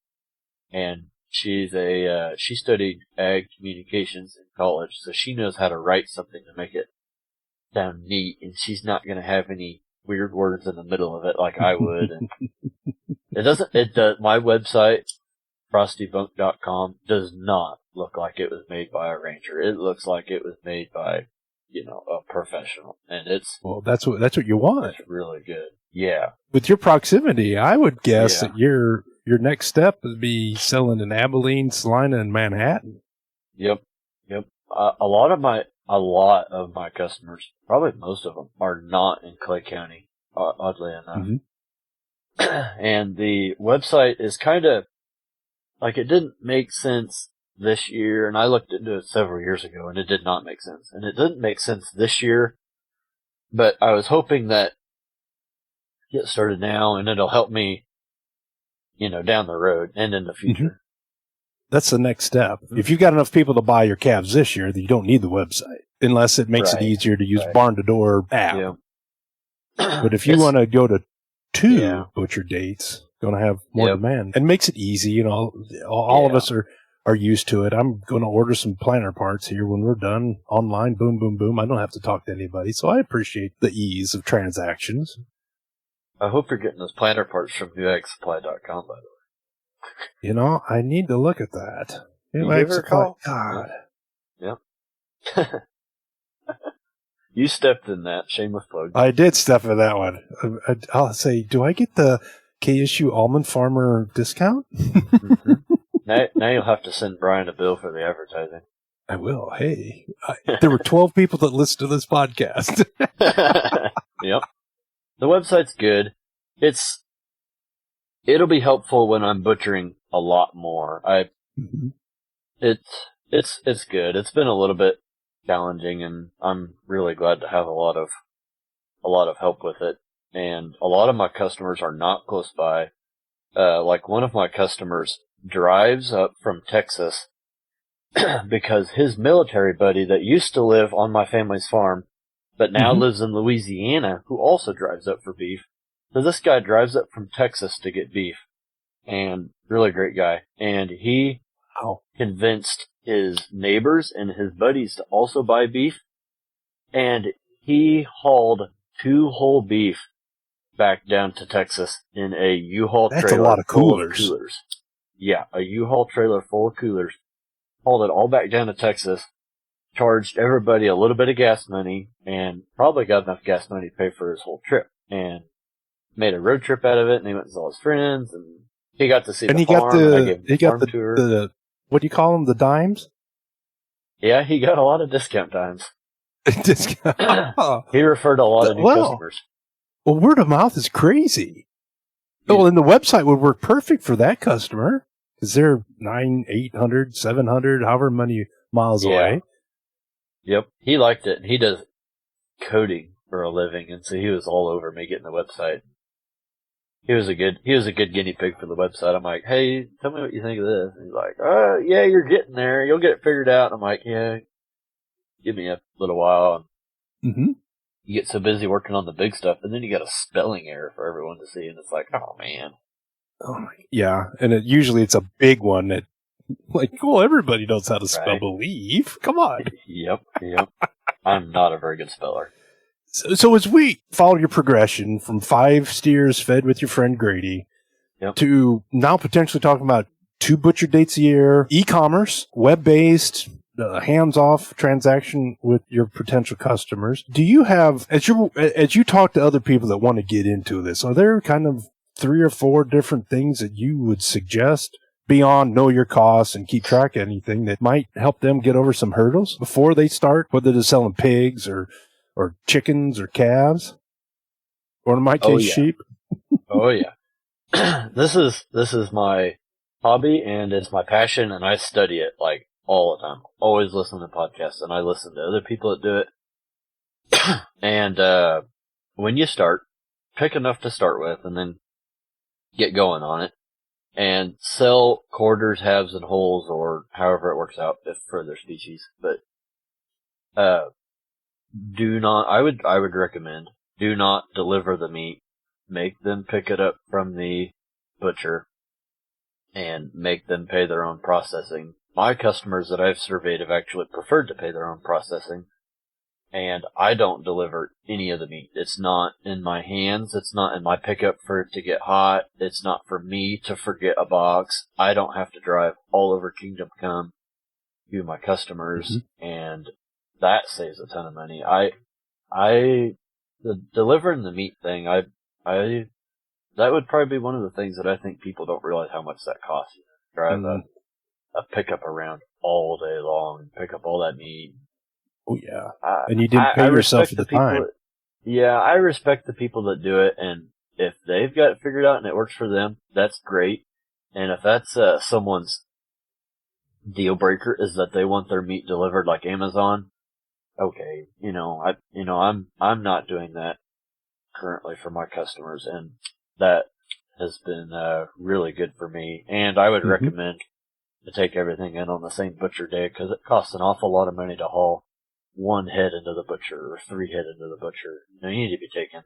and she studied ag communications in college, so she knows how to write something to make it sound neat, and she's not going to have any weird words in the middle of it like I would. And my website, frostybunk.com, does not look like it was made by a rancher. It looks like it was made by, a professional, and that's what you want. It's really good. Yeah. With your proximity, I would guess that your next step would be selling in Abilene, Salina, and Manhattan. Yep. A lot of my customers, probably most of them, are not in Clay County, oddly enough. And the website is kind of like, it didn't make sense this year, and I looked into it several years ago, and it did not make sense. And it didn't make sense this year, but I was hoping that get started now, and it'll help me, down the road and in the future. That's the next step. If you've got enough people to buy your calves this year, then you don't need the website, unless it makes it easier to use Barn to Door app. Yeah. But if you want to go to 2 butcher dates, going to have more demand, and makes it easy. All of us are used to it. I'm going to order some planter parts here when we're done online. Boom, boom, boom. I don't have to talk to anybody. So I appreciate the ease of transactions. I hope you're getting those planter parts from newagsupply.com, by the way. I need to look at that. You give her a call? God. Yep. You stepped in that. Shameless plug. I did step in that one. I'll say, do I get the KSU Almond Farmer discount? Now you'll have to send Brian a bill for the advertising. I will. Hey, there were 12 people that listened to this podcast. Yep. The website's good. It'll be helpful when I'm butchering a lot more. It's good. It's been a little bit challenging, and I'm really glad to have a lot of help with it. And a lot of my customers are not close by. Like one of my customers drives up from Texas because his military buddy that used to live on my family's farm, but now lives in Louisiana, who also drives up for beef. So this guy drives up from Texas to get beef, and really great guy. And he Wow. convinced his neighbors and his buddies to also buy beef, and he hauled 2 whole beef back down to Texas in a U-Haul trailer. That's a lot of coolers. Full of coolers. Yeah, a U-Haul trailer full of coolers. Hauled it all back down to Texas, charged everybody a little bit of gas money, and probably got enough gas money to pay for his whole trip. And made a road trip out of it, and he went and saw his friends, and he got to see the farm, and I gave him a farm tour. The, what do you call them, the dimes? Yeah, he got a lot of discount dimes. Discount. He referred to a lot of new customers. Well, word of mouth is crazy. Yeah. Well, and the website would work perfect for that customer, because they're 900, 800, 700, however many miles away. Yep, he liked it. He does coding for a living, and so he was all over me getting the website. He was a good guinea pig for the website. I'm like, hey, tell me what you think of this. And he's like, yeah, you're getting there. You'll get it figured out. And I'm like, yeah, give me a little while. And you get so busy working on the big stuff, and then you got a spelling error for everyone to see, and it's like, oh man. Oh, yeah, and usually it's a big one that, like, well, everybody knows how to spell believe. Come on. Yep. I'm not a very good speller. So as we follow your progression from 5 steers fed with your friend Grady to now potentially talking about 2 butcher dates a year, e-commerce, web-based, hands-off transaction with your potential customers, do you have, as you talk to other people that want to get into this, are there kind of 3 or 4 different things that you would suggest beyond know your costs and keep track of anything that might help them get over some hurdles before they start, whether they're selling pigs or chickens or calves, or in my case, sheep? Oh yeah. This is my hobby, and it's my passion, and I study it like all the time. Always listen to podcasts, and I listen to other people that do it. And when you start, pick enough to start with, and then get going on it, and sell quarters, halves, and wholes, or however it works out for their species. But I would recommend, do not deliver the meat. Make them pick it up from the butcher and make them pay their own processing. My customers that I've surveyed have actually preferred to pay their own processing, and I don't deliver any of the meat. It's not in my hands. It's not in my pickup for it to get hot. It's not for me to forget a box. I don't have to drive all over Kingdom Come to my customers, and that saves a ton of money. The delivering the meat thing, that would probably be one of the things that I think people don't realize how much that costs. You drive a pickup around all day long and pick up all that meat. Oh yeah, and you didn't pay yourself at the time. I respect the people that do it, and if they've got it figured out and it works for them, that's great. And if that's someone's deal breaker is that they want their meat delivered like Amazon, okay, I'm not doing that currently for my customers, and that has been really good for me. And I would recommend to take everything in on the same butcher day, because it costs an awful lot of money to haul 1 head into the butcher or 3 head into the butcher. You need to be taking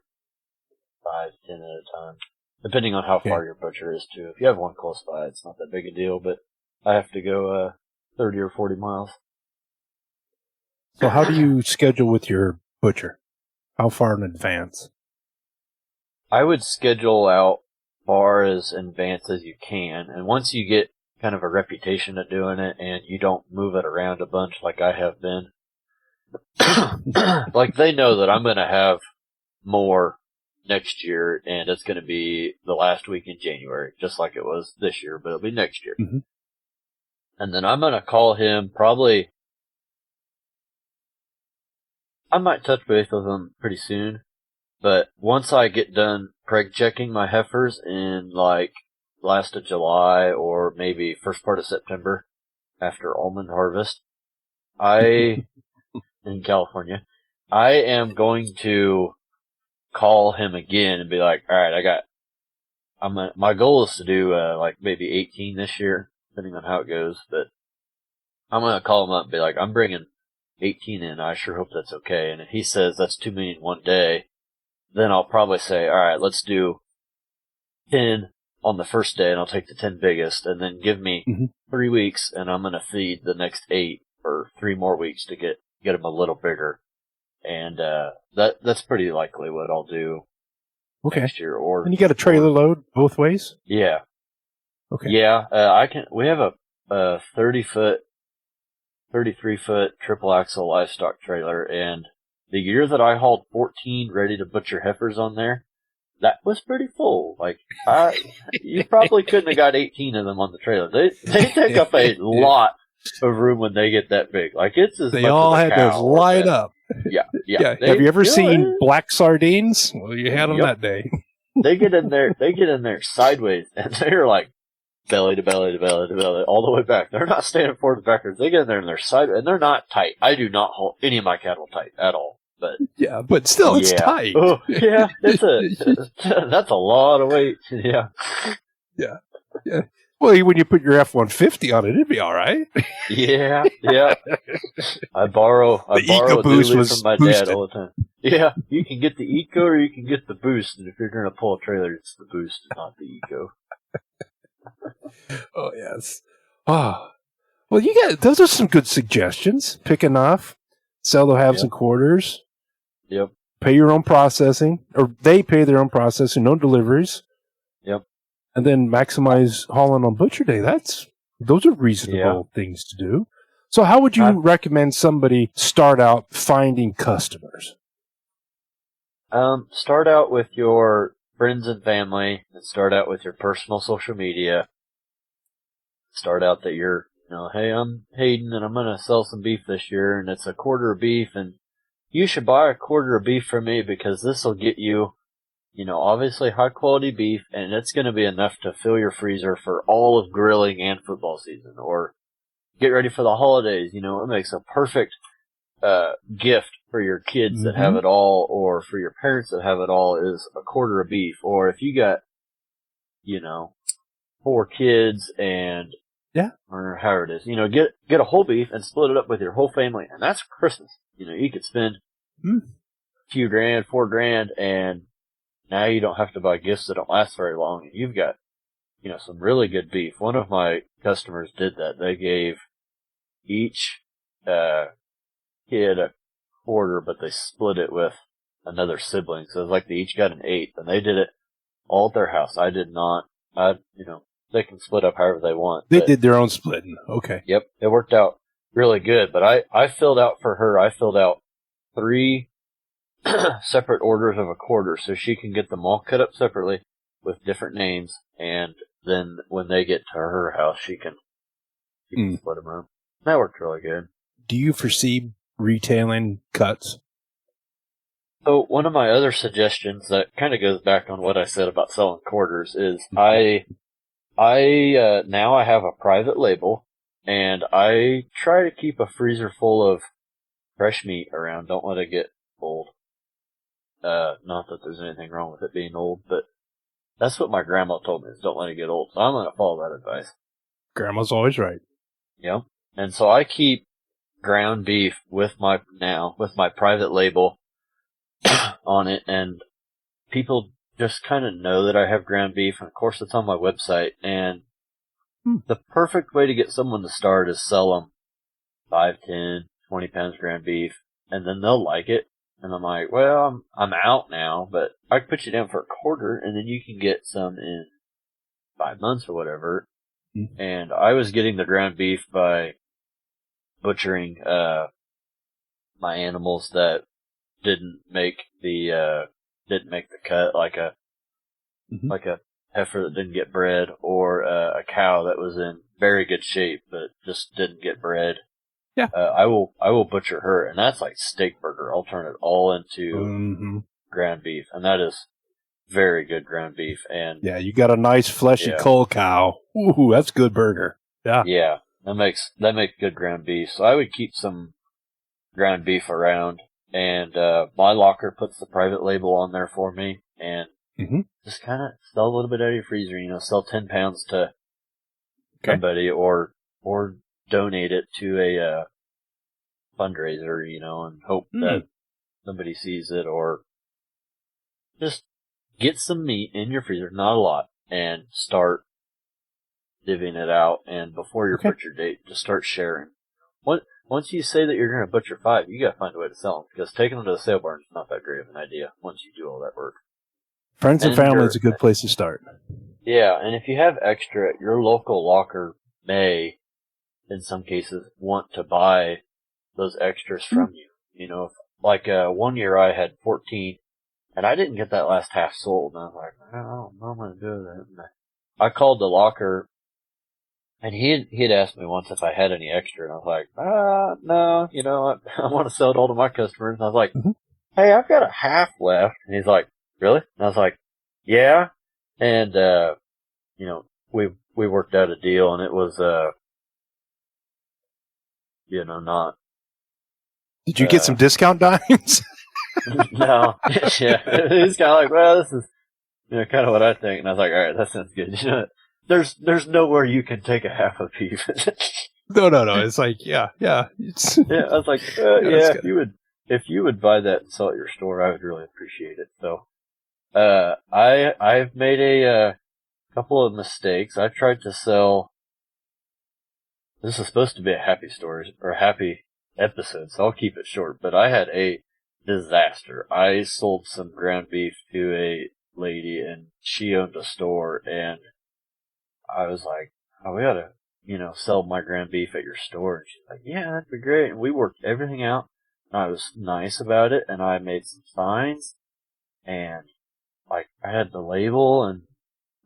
5, 10 at a time, depending on how far your butcher is too. If you have one close by, it's not that big a deal, but I have to go 30 or 40 miles. So how do you schedule with your butcher? How far in advance? I would schedule out far as in advance as you can, and once you get kind of a reputation of doing it and you don't move it around a bunch like I have been, like they know that I'm going to have more next year, and it's going to be the last week in January, just like it was this year, but it'll be next year. And then I'm going to call him probably, I might touch base with him pretty soon, but once I get done preg checking my heifers in like last of July or maybe first part of September after almond harvest, in California, I am going to call him again and be like, all right, my goal is to do like maybe 18 this year, depending on how it goes, but I'm going to call him up and be like, I'm bringing 18 in. I sure hope that's okay. And if he says that's too many in one day, then I'll probably say, all right, let's do 10 on the first day, and I'll take the 10 biggest, and then give me 3 weeks, and I'm going to feed the next 8 or 3 more weeks to get them a little bigger. And that's pretty likely what I'll do next year. And you got a trailer load both ways? Yeah. Okay. Yeah, we have a 30-foot, 33-foot triple axle livestock trailer, and the year that I hauled 14 ready to butcher heifers on there, that was pretty full. Like, you probably couldn't have got 18 of them on the trailer. They take up a lot of room when they get that big. Like, it's as they much all as a had cow to line up. Yeah. Have you ever seen black sardines? Well, you had them that day. They get in there sideways, and they're like belly to belly to belly to belly all the way back. They're not standing forward and backwards. They get in there and they're sideways, and they're not tight. I do not hold any of my cattle tight at all. But still, it's tight. Oh, yeah, that's a lot of weight. Yeah. Well, when you put your F-150 on it, it'd be all right. Yeah. I borrow a EcoBoost dually from my dad all the time. Yeah, you can get the Eco or you can get the Boost, and if you're going to pull a trailer, it's the Boost, not the Eco. Oh, yes. Oh. Well, those are some good suggestions. Pick enough, sell the halves and quarters. Yep. Pay your own processing, or they pay their own processing, no deliveries. Yep. And then maximize hauling on Butcher Day. Those are reasonable things to do. So how would you recommend somebody start out finding customers? Start out with your friends and family, and start out with your personal social media. Start out that you're, hey, I'm Hayden, and I'm going to sell some beef this year, and it's a quarter of beef, and you should buy a quarter of beef from me because this will get you, obviously high quality beef, and it's going to be enough to fill your freezer for all of grilling and football season, or get ready for the holidays. It makes a perfect gift for your kids that have it all, or for your parents that have it all, is a quarter of beef. Or if you got, 4 kids and or however it is, get a whole beef and split it up with your whole family, and that's Christmas. You could spend a few grand, $4,000, and now you don't have to buy gifts that don't last very long, and you've got, some really good beef. One of my customers did that. They gave each kid a quarter, but they split it with another sibling, so it was like they each got an eighth, and they did it all at their house. I did not. They can split up however they want. They did their own splitting. Okay. Yep, it worked out really good. But I filled out for her. I filled out 3 separate orders of a quarter, so she can get them all cut up separately with different names, and then when they get to her house, she can split them up. That worked really good. Do you foresee retailing cuts? So one of my other suggestions that kind of goes back on what I said about selling quarters is I now I have a private label, and I try to keep a freezer full of fresh meat around. Don't let it get old. Not that there's anything wrong with it being old, but that's what my grandma told me, is don't let it get old. So I'm going to follow that advice. Grandma's always right. Yep. And so I keep ground beef with my private label on it, and people just kind of know that I have ground beef, and of course it's on my website, and the perfect way to get someone to start is sell them 5, 10, 20 pounds ground beef, and then they'll like it. And I'm like, well, I'm out now, but I can put you down for a quarter, and then you can get some in 5 months or whatever. And I was getting the ground beef by butchering my animals that didn't make the cut, like a heifer that didn't get bred, or a cow that was in very good shape but just didn't get bred. Yeah. I will butcher her, and that's like steak burger. I'll turn it all into ground beef, and that is very good ground beef. And yeah, you got a nice fleshy cull cow. Ooh, that's good burger. Yeah. Yeah, that makes good ground beef. So I would keep some ground beef around, and my locker puts the private label on there for me, and just kind of sell a little bit out of your freezer. Sell 10 pounds to somebody, or donate it to a fundraiser, and hope that somebody sees it, or just get some meat in your freezer. Not a lot. and start divvying it out. And before your butcher date, just start sharing. Once you say that you're going to butcher 5, you got to find a way to sell them, because taking them to the sale barn is not that great of an idea once you do all that work. Friends and family is a good place to start. Yeah, and if you have extra, your local locker may, in some cases, want to buy those extras from you. You know, like 1 year I had 14, and I didn't get that last half sold, and I was like, I don't know what I'm going to do with it. And I called the locker, and he'd asked me once if I had any extra, and I was like, no, you know, I want to sell it all to my customers. And I was like, hey, I've got a half left. And he's like, really? And I was like, yeah. And, you know, we worked out a deal, and it was, you know, not. Did you get some discount dimes? No. Yeah. He's kind of like, well, this is, you know, kind of what I think. And I was like, all right, that sounds good. You know, there's nowhere you can take a half a beef. No. It's like, yeah. It's, yeah, I was like, yeah, if you would buy that and sell it at your store, I would really appreciate it. So, I've made a couple of mistakes. I tried to sell. This is supposed to be a happy story or a happy episode, so I'll keep it short. But I had a disaster. I sold some ground beef to a lady, and she owned a store, and I was like, oh, we ought to, you know, sell my ground beef at your store. And she's like, yeah, that'd be great. And we worked everything out. And I was nice about it, and I made some signs, and like I had the label, and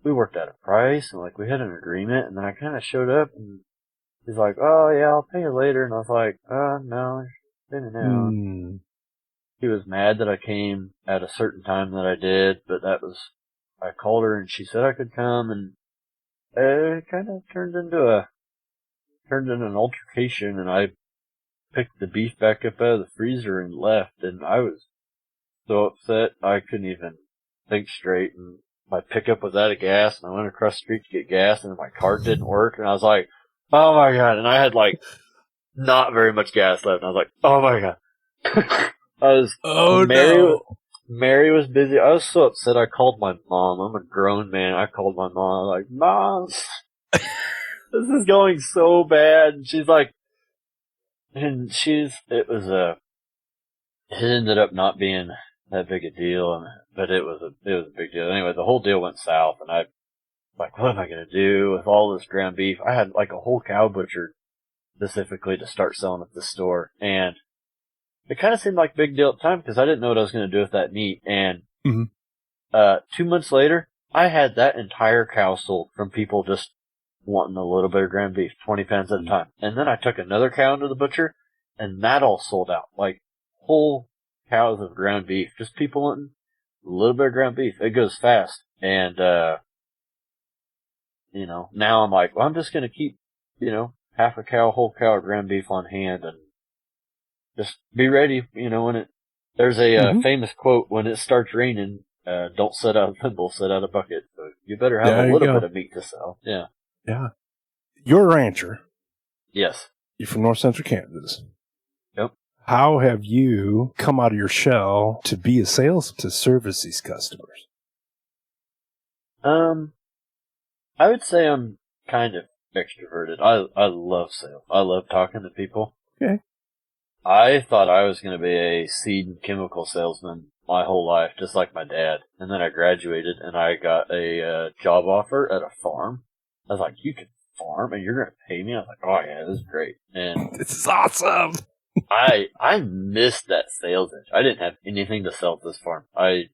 we worked out a price, and like we had an agreement. And then I kind of showed up, and he's like, oh yeah, I'll pay you later. And I was like, no, it's in and out. He was mad that I came at a certain time that I did, but I called her, and she said I could come, and it kind of turned into an altercation, and I picked the beef back up out of the freezer and left, and I was so upset I couldn't even think straight, and my pickup was out of gas, and I went across the street to get gas, and my card didn't work, and I was like, oh my god, and I had like not very much gas left, and I was like, oh my god. Mary was busy. I was so upset I called my mom. I'm a grown man. I called my mom. I was like, Mom, this is going so bad. And she's like, it ended up not being that big a deal, but it was a big deal. Anyway, the whole deal went south, and I like, what am I going to do with all this ground beef? I had like a whole cow butchered specifically to start selling at the store, and it kind of seemed like a big deal at the time because I didn't know what I was going to do with that meat. And 2 months later, I had that entire cow sold from people just wanting a little bit of ground beef, 20 pounds at a time. And then I took another cow into the butcher, and that all sold out. Like whole cows of ground beef, just people wanting a little bit of ground beef. It goes fast. And, you know, now I'm like, well, I'm just going to keep, you know, half a cow, whole cow of ground beef on hand, and just be ready, you know, there's a famous quote, when it starts raining, don't set out a thimble, set out a bucket. So you better have a little bit of meat to sell. Yeah. Yeah. You're a rancher. Yes. You're from north central Kansas. Yep. How have you come out of your shell to be a sales, to service these customers? I would say I'm kind of extroverted. I love sales. I love talking to people. Okay. I thought I was going to be a seed and chemical salesman my whole life, just like my dad. And then I graduated, and I got a job offer at a farm. I was like, you can farm, and you're going to pay me? I was like, oh yeah, this is great. And this is awesome. I missed that sales itch. I didn't have anything to sell at this farm. I,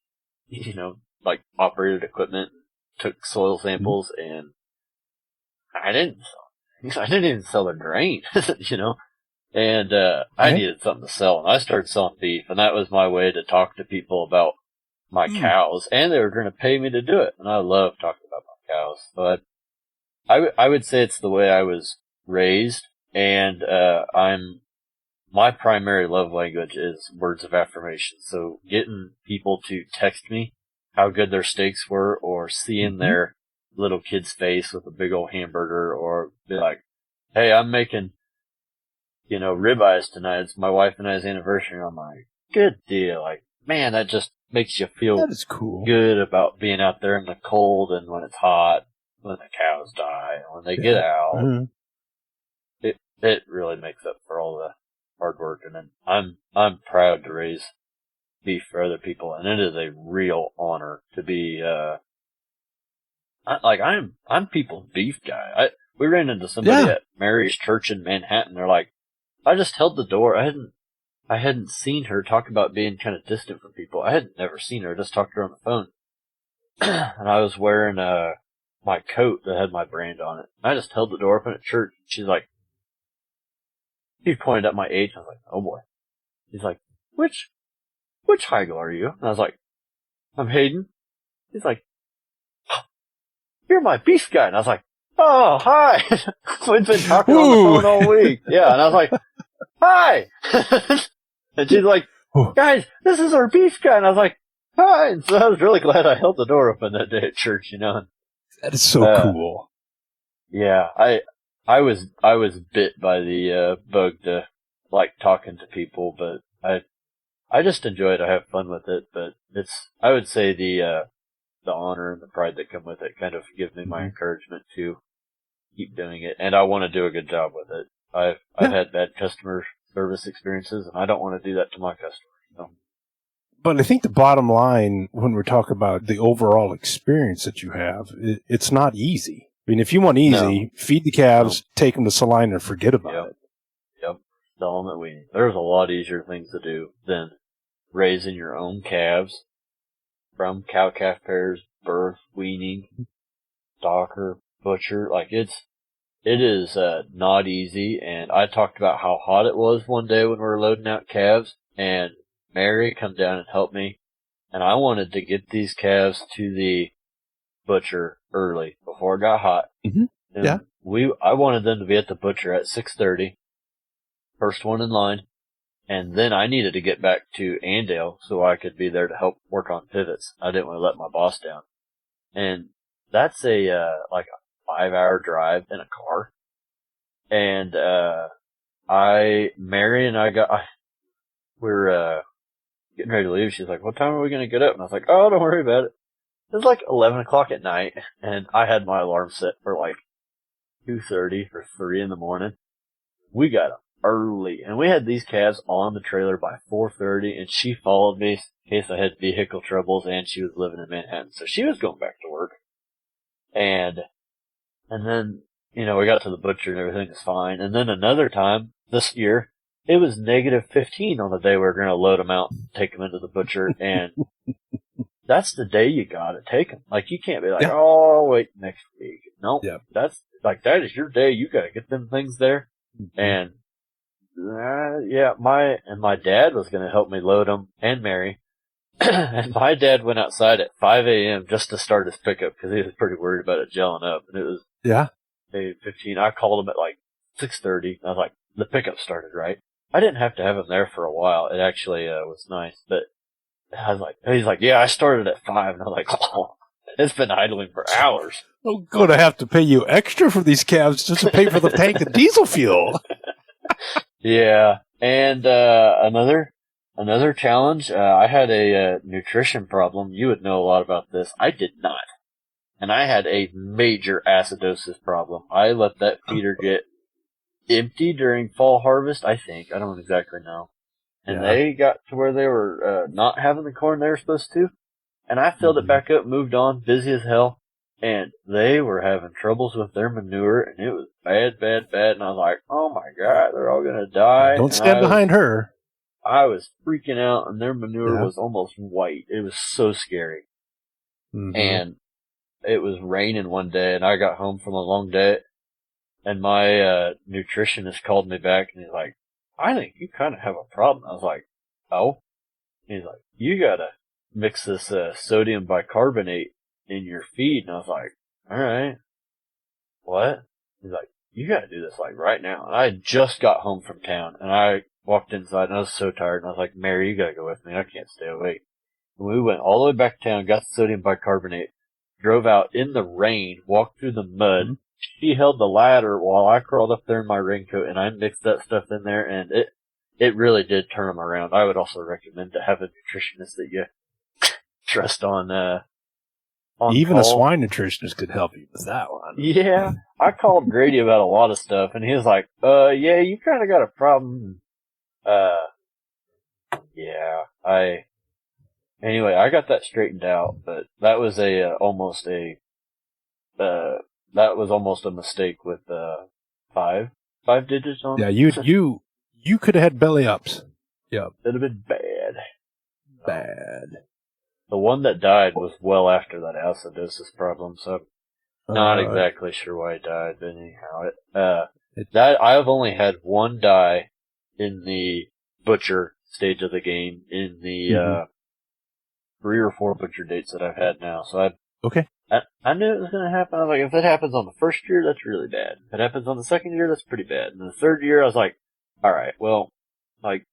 you know, like operated equipment, took soil samples, and I didn't even sell the grain, you know. And I needed something to sell, and I started selling beef, and that was my way to talk to people about my cows, and they were going to pay me to do it, and I love talking about my cows. So I would say it's the way I was raised, and my primary love language is words of affirmation. So getting people to text me how good their steaks were, or seeing their little kid's face with a big old hamburger, or be like, hey, I'm making, you know, ribeyes tonight. It's my wife and I's anniversary. I'm like, good deal. Like, man, that just makes you feel That is cool. good about being out there in the cold and when it's hot, when the cows die, when they get out. Mm-hmm. It really makes up for all the hard work. And then I'm proud to raise beef for other people, and it is a real honor to be I'm people's beef guy. We ran into somebody at Mary's church in Manhattan. They're like, I just held the door. I hadn't seen her talk about being kind of distant from people. I had never seen her. I just talked to her on the phone. And I was wearing my coat that had my brand on it. I just held the door open at church. She's like, he pointed at my age. I was like, oh boy. He's like, which Heigel are you? And I was like, I'm Hayden. He's like, you're my beef guy. And I was like, oh, hi. We've been talking on the phone all week. Yeah. And I was like, hi. And she's like, guys, this is our beef guy. And I was like, hi. And so I was really glad I held the door open that day at church, you know. That is so cool. Yeah. I was bit by the bug to like talking to people, but I just enjoy it. I have fun with it, but I would say the honor and the pride that come with it kind of give me my encouragement to keep doing it. And I want to do a good job with it. I've had bad customer service experiences, and I don't want to do that to my customers. So. But I think the bottom line, when we're talking about the overall experience that you have, it's not easy. I mean, if you want easy, feed the calves, take them to Salina, and forget about it. Yep. The element weaning. There's a lot easier things to do than raising your own calves from cow-calf pairs, birth, weaning, stocker, butcher. Like, it is not easy. And I talked about how hot it was one day when we were loading out calves, and Mary come down and helped me. And I wanted to get these calves to the butcher early before it got hot. Mm-hmm. And I wanted them to be at the butcher at 6:30, first one in line, and then I needed to get back to Andale so I could be there to help work on pivots. I didn't want to let my boss down, and that's a 5-hour drive in a car. And Mary and I we're getting ready to leave. She's like, "What time are we going to get up?" And I was like, "Oh, don't worry about it." It was like 11 o'clock at night, and I had my alarm set for like 2:30 or 3 in the morning. We got up early, and we had these calves on the trailer by 4:30, and she followed me in case I had vehicle troubles, and she was living in Manhattan, so she was going back to work. And then, we got to the butcher and everything was fine. And then another time this year, it was -15 on the day we were going to load them out and take them into the butcher, and that's the day you gotta take them. Like, you can't be like, oh, wait, next week. No, that's like, that is your day. You gotta get them things there. And, my dad was gonna help me load them, and Mary. And my dad went outside at 5 a.m. just to start his pickup because he was pretty worried about it gelling up. And it was 15. I called him at like 6:30. I was like, the pickup started, right? I didn't have to have him there for a while. It actually was nice, but I was like, he's like, yeah, I started at 5, and I was like, oh, it's been idling for hours. I'm going to have to pay you extra for these calves just to pay for the tank of diesel fuel. Yeah, and another challenge. I had a nutrition problem. You would know a lot about this. I did not, and I had a major acidosis problem. I let that feeder get empty during fall harvest. I don't exactly know. And they got to where they were not having the corn they were supposed to. And I filled it back up, moved on, busy as hell. And they were having troubles with their manure, and it was bad. And I was like, oh my God, they're all going to die. Don't stand behind her. I was freaking out, and their manure was almost white. It was so scary. Mm-hmm. And it was raining one day, and I got home from a long day, and my nutritionist called me back, and he's like, I think you kind of have a problem. I was like, oh? He's like, you gotta mix this sodium bicarbonate in your feed. And I was like, alright. What? He's like, you gotta do this like right now. And I had just got home from town, and I walked inside, and I was so tired, and I was like, Mary, you gotta go with me. I can't stay awake. And we went all the way back to town, got the sodium bicarbonate, drove out in the rain, walked through the mud. Mm-hmm. She held the ladder while I crawled up there in my raincoat, and I mixed that stuff in there, and it really did turn them around. I would also recommend to have a nutritionist that you trust on Even call. a swine nutritionist could help you with that one. Yeah, I called Grady about a lot of stuff, and he was like, yeah, you kind of got a problem. Anyway, I got that straightened out, but that was almost a mistake with, 5 digits on. Yeah, you could have had belly ups. Yeah. It'd have been bad. Bad. The one that died was well after that acidosis problem, so I'm not exactly sure why he died, but anyhow, I've only had one die in the butcher stage of the game in the 3 or 4 butcher dates that I've had now. So I knew it was going to happen. I was like, if it happens on the first year, that's really bad. If it happens on the second year, that's pretty bad. And the third year, I was like, all right, well, like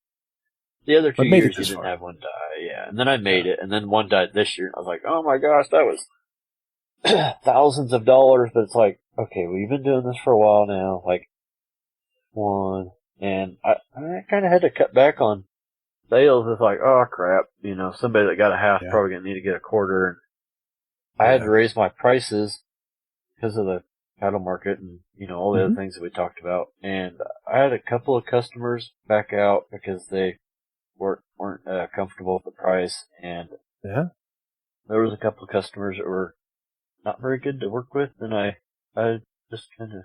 the other 2 years, you didn't have one die, yeah. And then I made it, and then one died this year. And I was like, oh my gosh, that was thousands of dollars. But it's like, okay, we've been doing this for a while now. Like one, and I kind of had to cut back on sales. It's like, oh crap, somebody that got a half probably gonna need to get a quarter. And I had to raise my prices because of the cattle market and all the other things that we talked about. And I had a couple of customers back out because they weren't comfortable with the price. And there was a couple of customers that were not very good to work with, and I just kind of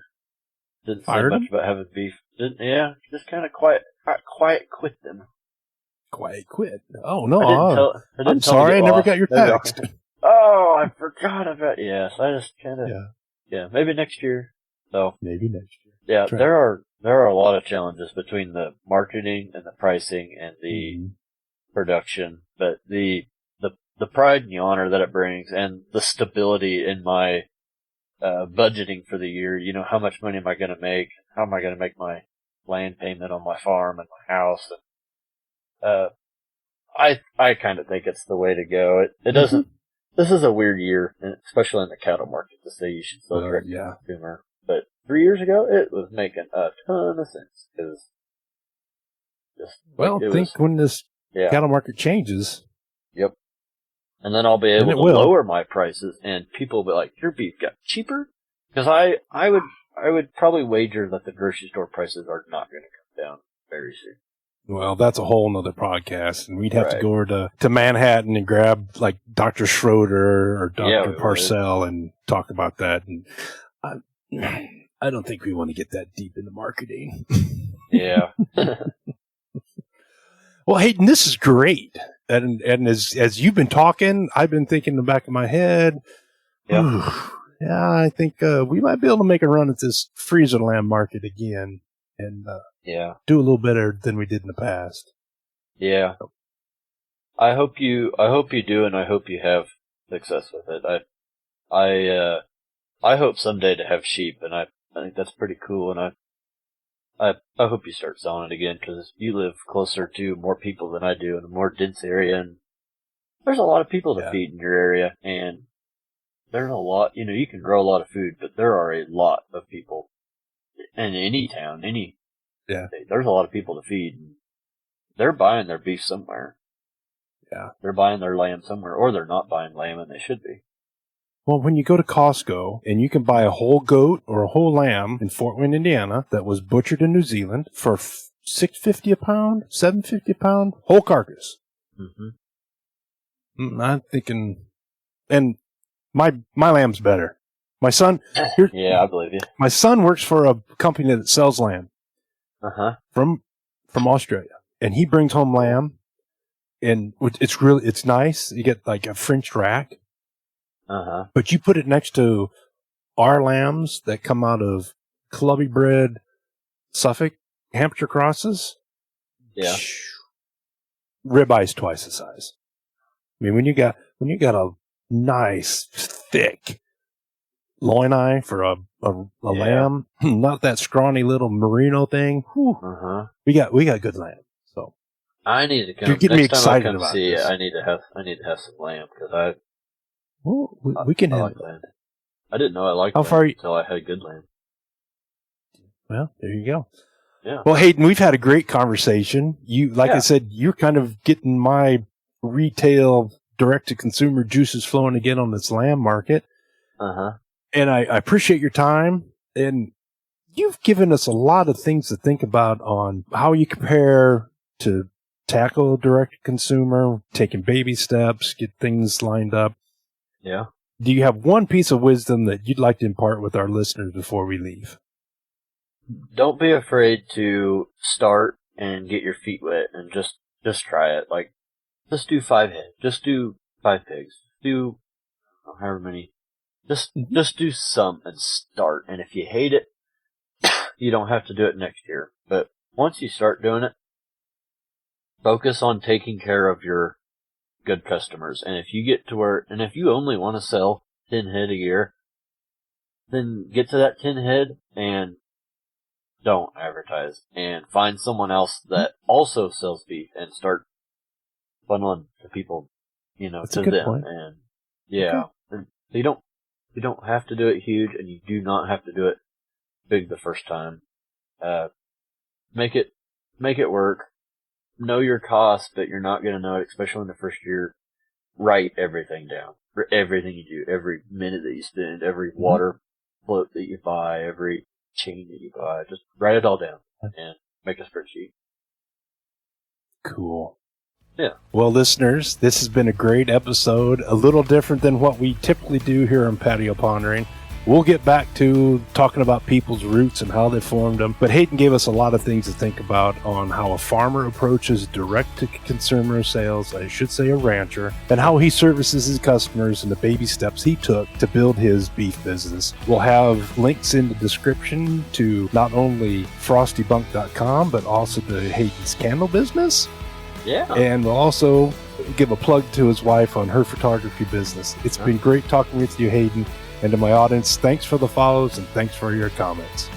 didn't say much about having beef. Just kind of quiet quit them. Quiet quit. Oh no! I'm sorry, I never got your text. Oh, I forgot about. Yes, I just kind of. Yeah, maybe next year. So maybe next year. Yeah, there are a lot of challenges between the marketing and the pricing and the production, but the pride and the honor that it brings and the stability in my budgeting for the year. How much money am I going to make? How am I going to make my land payment on my farm and my house? And I kind of think it's the way to go. It doesn't. This is a weird year, especially in the cattle market, to say you should sell direct to consumer. But 3 years ago, it was making a ton of sense. When this cattle market changes. Yep. And then I'll be able to lower my prices, and people will be like, your beef got cheaper? Because I would probably wager that the grocery store prices are not going to come down very soon. Well, that's a whole nother podcast, and we'd have to go over to Manhattan and grab like Dr. Schroeder or Dr. Parcell and talk about that. And I don't think we want to get that deep into marketing. Yeah. Well, Hayden, this is great. And as you've been talking, I've been thinking in the back of my head, I think we might be able to make a run at this freezer lamb market again and do a little better than we did in the past. Yeah. I hope you do, and I hope you have success with it. I hope someday to have sheep, and I think that's pretty cool, and I hope you start selling it again, because you live closer to more people than I do in a more dense area, and there's a lot of people to feed in your area, and there's a lot, you can grow a lot of food, but there are a lot of people in any town, there's a lot of people to feed, and they're buying their beef somewhere. Yeah. They're buying their lamb somewhere, or they're not buying lamb, and they should be. Well, when you go to Costco and you can buy a whole goat or a whole lamb in Fort Wayne, Indiana, that was butchered in New Zealand for $6.50 a pound, $7.50 a pound, whole carcass. Mm-hmm. I'm thinking, and my lamb's better. My son, I believe you. My son works for a company that sells lamb. From Australia, and he brings home lamb, and it's nice. You get like a French rack. But you put it next to our lambs that come out of clubby bred Suffolk Hampshire crosses. Yeah. Ribeye's twice the size. I mean, when you got a nice thick loin for a lamb, not that scrawny little merino thing. We got good lamb. So I need to come. You're getting me excited about this. I need to have some lamb, because we can have like lamb. I didn't know I liked How lamb far until I had good lamb. Well, there you go. Yeah. Well, Hayden, we've had a great conversation. I Yeah. said, you're kind of getting my retail direct-to-consumer juices flowing again on this lamb market. Uh-huh. And I appreciate your time. And you've given us a lot of things to think about on how you compare to tackle direct-to-consumer, taking baby steps, get things lined up. Yeah. Do you have one piece of wisdom that you'd like to impart with our listeners before we leave? Don't be afraid to start and get your feet wet and just try it. Like, just do 5 head. Just do 5 pigs. Do however many. Just do some and start. And if you hate it, you don't have to do it next year. But once you start doing it, focus on taking care of your good customers. And if you get to if you only want to sell 10 head a year, then get to that 10 head and don't advertise and find someone else that also sells beef and start funneling the people, That's to a good them. point. And yeah, and you don't have to do it huge, and you do not have to do it big the first time. Make it work. Know your costs, but you're not going to know it, especially in the first year. Write everything down. For everything you do, every minute that you spend, every water float that you buy, every chain that you buy, just write it all down and make a spreadsheet. Cool. Yeah. Well, listeners, this has been a great episode, a little different than what we typically do here on Patio Pondering. We'll get back to talking about people's roots and how they formed them, but Hayden gave us a lot of things to think about on how a farmer approaches direct-to-consumer sales, I should say a rancher, and how he services his customers and the baby steps he took to build his beef business. We'll have links in the description to not only frostybunk.com, but also to Hayden's candle business. Yeah. And we'll also give a plug to his wife on her photography business. It's been great talking with you, Hayden. And to my audience, thanks for the follows and thanks for your comments.